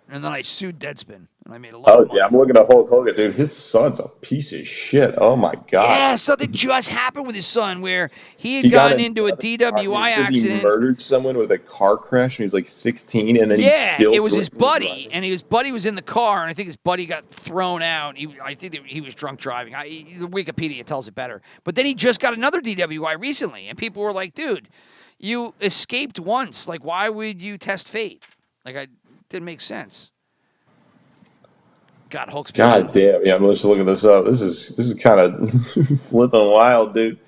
and then I sued Deadspin, and I made a lot of money. Yeah, I'm looking at Hulk Hogan, dude. His son's a piece of shit. Oh my god. Yeah, something just happened with his son where he had gotten into a DWI accident. He murdered someone with a car crash when he was like 16, and then it was his buddy, and his buddy was in the car, and I think his buddy got thrown out. I think that he was drunk driving. The Wikipedia tells it better. But then he just got another DWI recently, and people were like, "Dude, you escaped once. Like, why would you test fate?" Like, it didn't make sense. God, Hulk's God damn. Yeah, I'm just looking this up. This is kind of flipping wild, dude.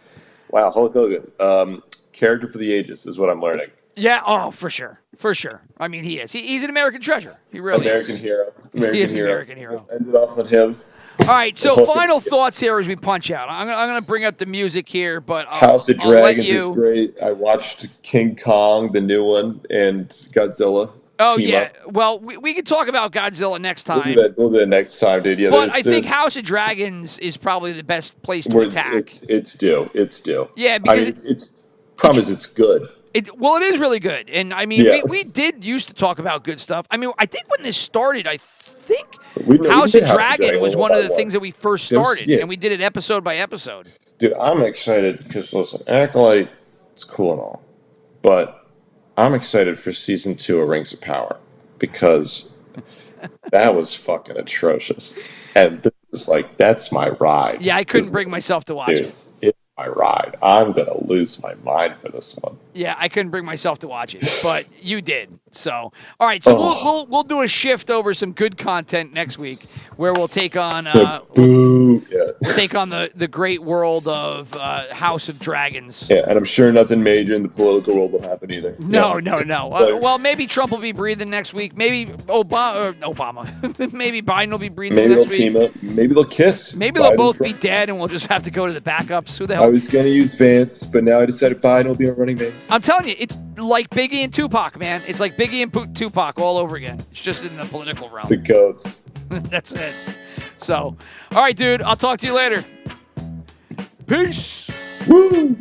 Wow, Hulk Hogan. Character for the ages is what I'm learning. Yeah, oh, for sure. For sure. I mean, he is. He's an American treasure. He really American is. Hero. He is an American hero. Ended off on him. All right, so final thoughts here as we punch out. I'm going to bring up the music here, but House of Dragons is great. I watched King Kong, the new one, and Godzilla. Oh, yeah. Well, we can talk about Godzilla next time. We'll do that next time, dude. Yeah, but I think House of Dragons is probably the best place to attack. It's due. Yeah, because it's good. It is really good. And, I mean, we did used to talk about good stuff. I mean, I think when this started, House of Dragon was one of the things that we first started, and we did it episode by episode. Dude, I'm excited because, listen, Acolyte, it's cool and all, but I'm excited for Season 2 of Rings of Power because that was fucking atrocious. And this is that's my ride. Yeah, I couldn't bring myself to watch it. It's my ride. I'm going to lose my mind for this one. Yeah, I couldn't bring myself to watch it, but you did. So, all right, so we'll do a shift over some good content next week where we'll take on we'll take on the great world of House of Dragons. Yeah, and I'm sure nothing major in the political world will happen either. No. Well, maybe Trump will be breathing next week. Maybe Obama. Maybe Biden will be breathing next week. Maybe they'll team up. Maybe they'll kiss. Maybe they'll both be dead, and we'll just have to go to the backups. Who the hell? I was going to use Vance, but now I decided Biden will be a running mate. I'm telling you, it's like Biggie and Tupac, man. It's like Biggie and Tupac all over again. It's just in the political realm. The goats. That's it. So, all right, dude. I'll talk to you later. Peace. Woo!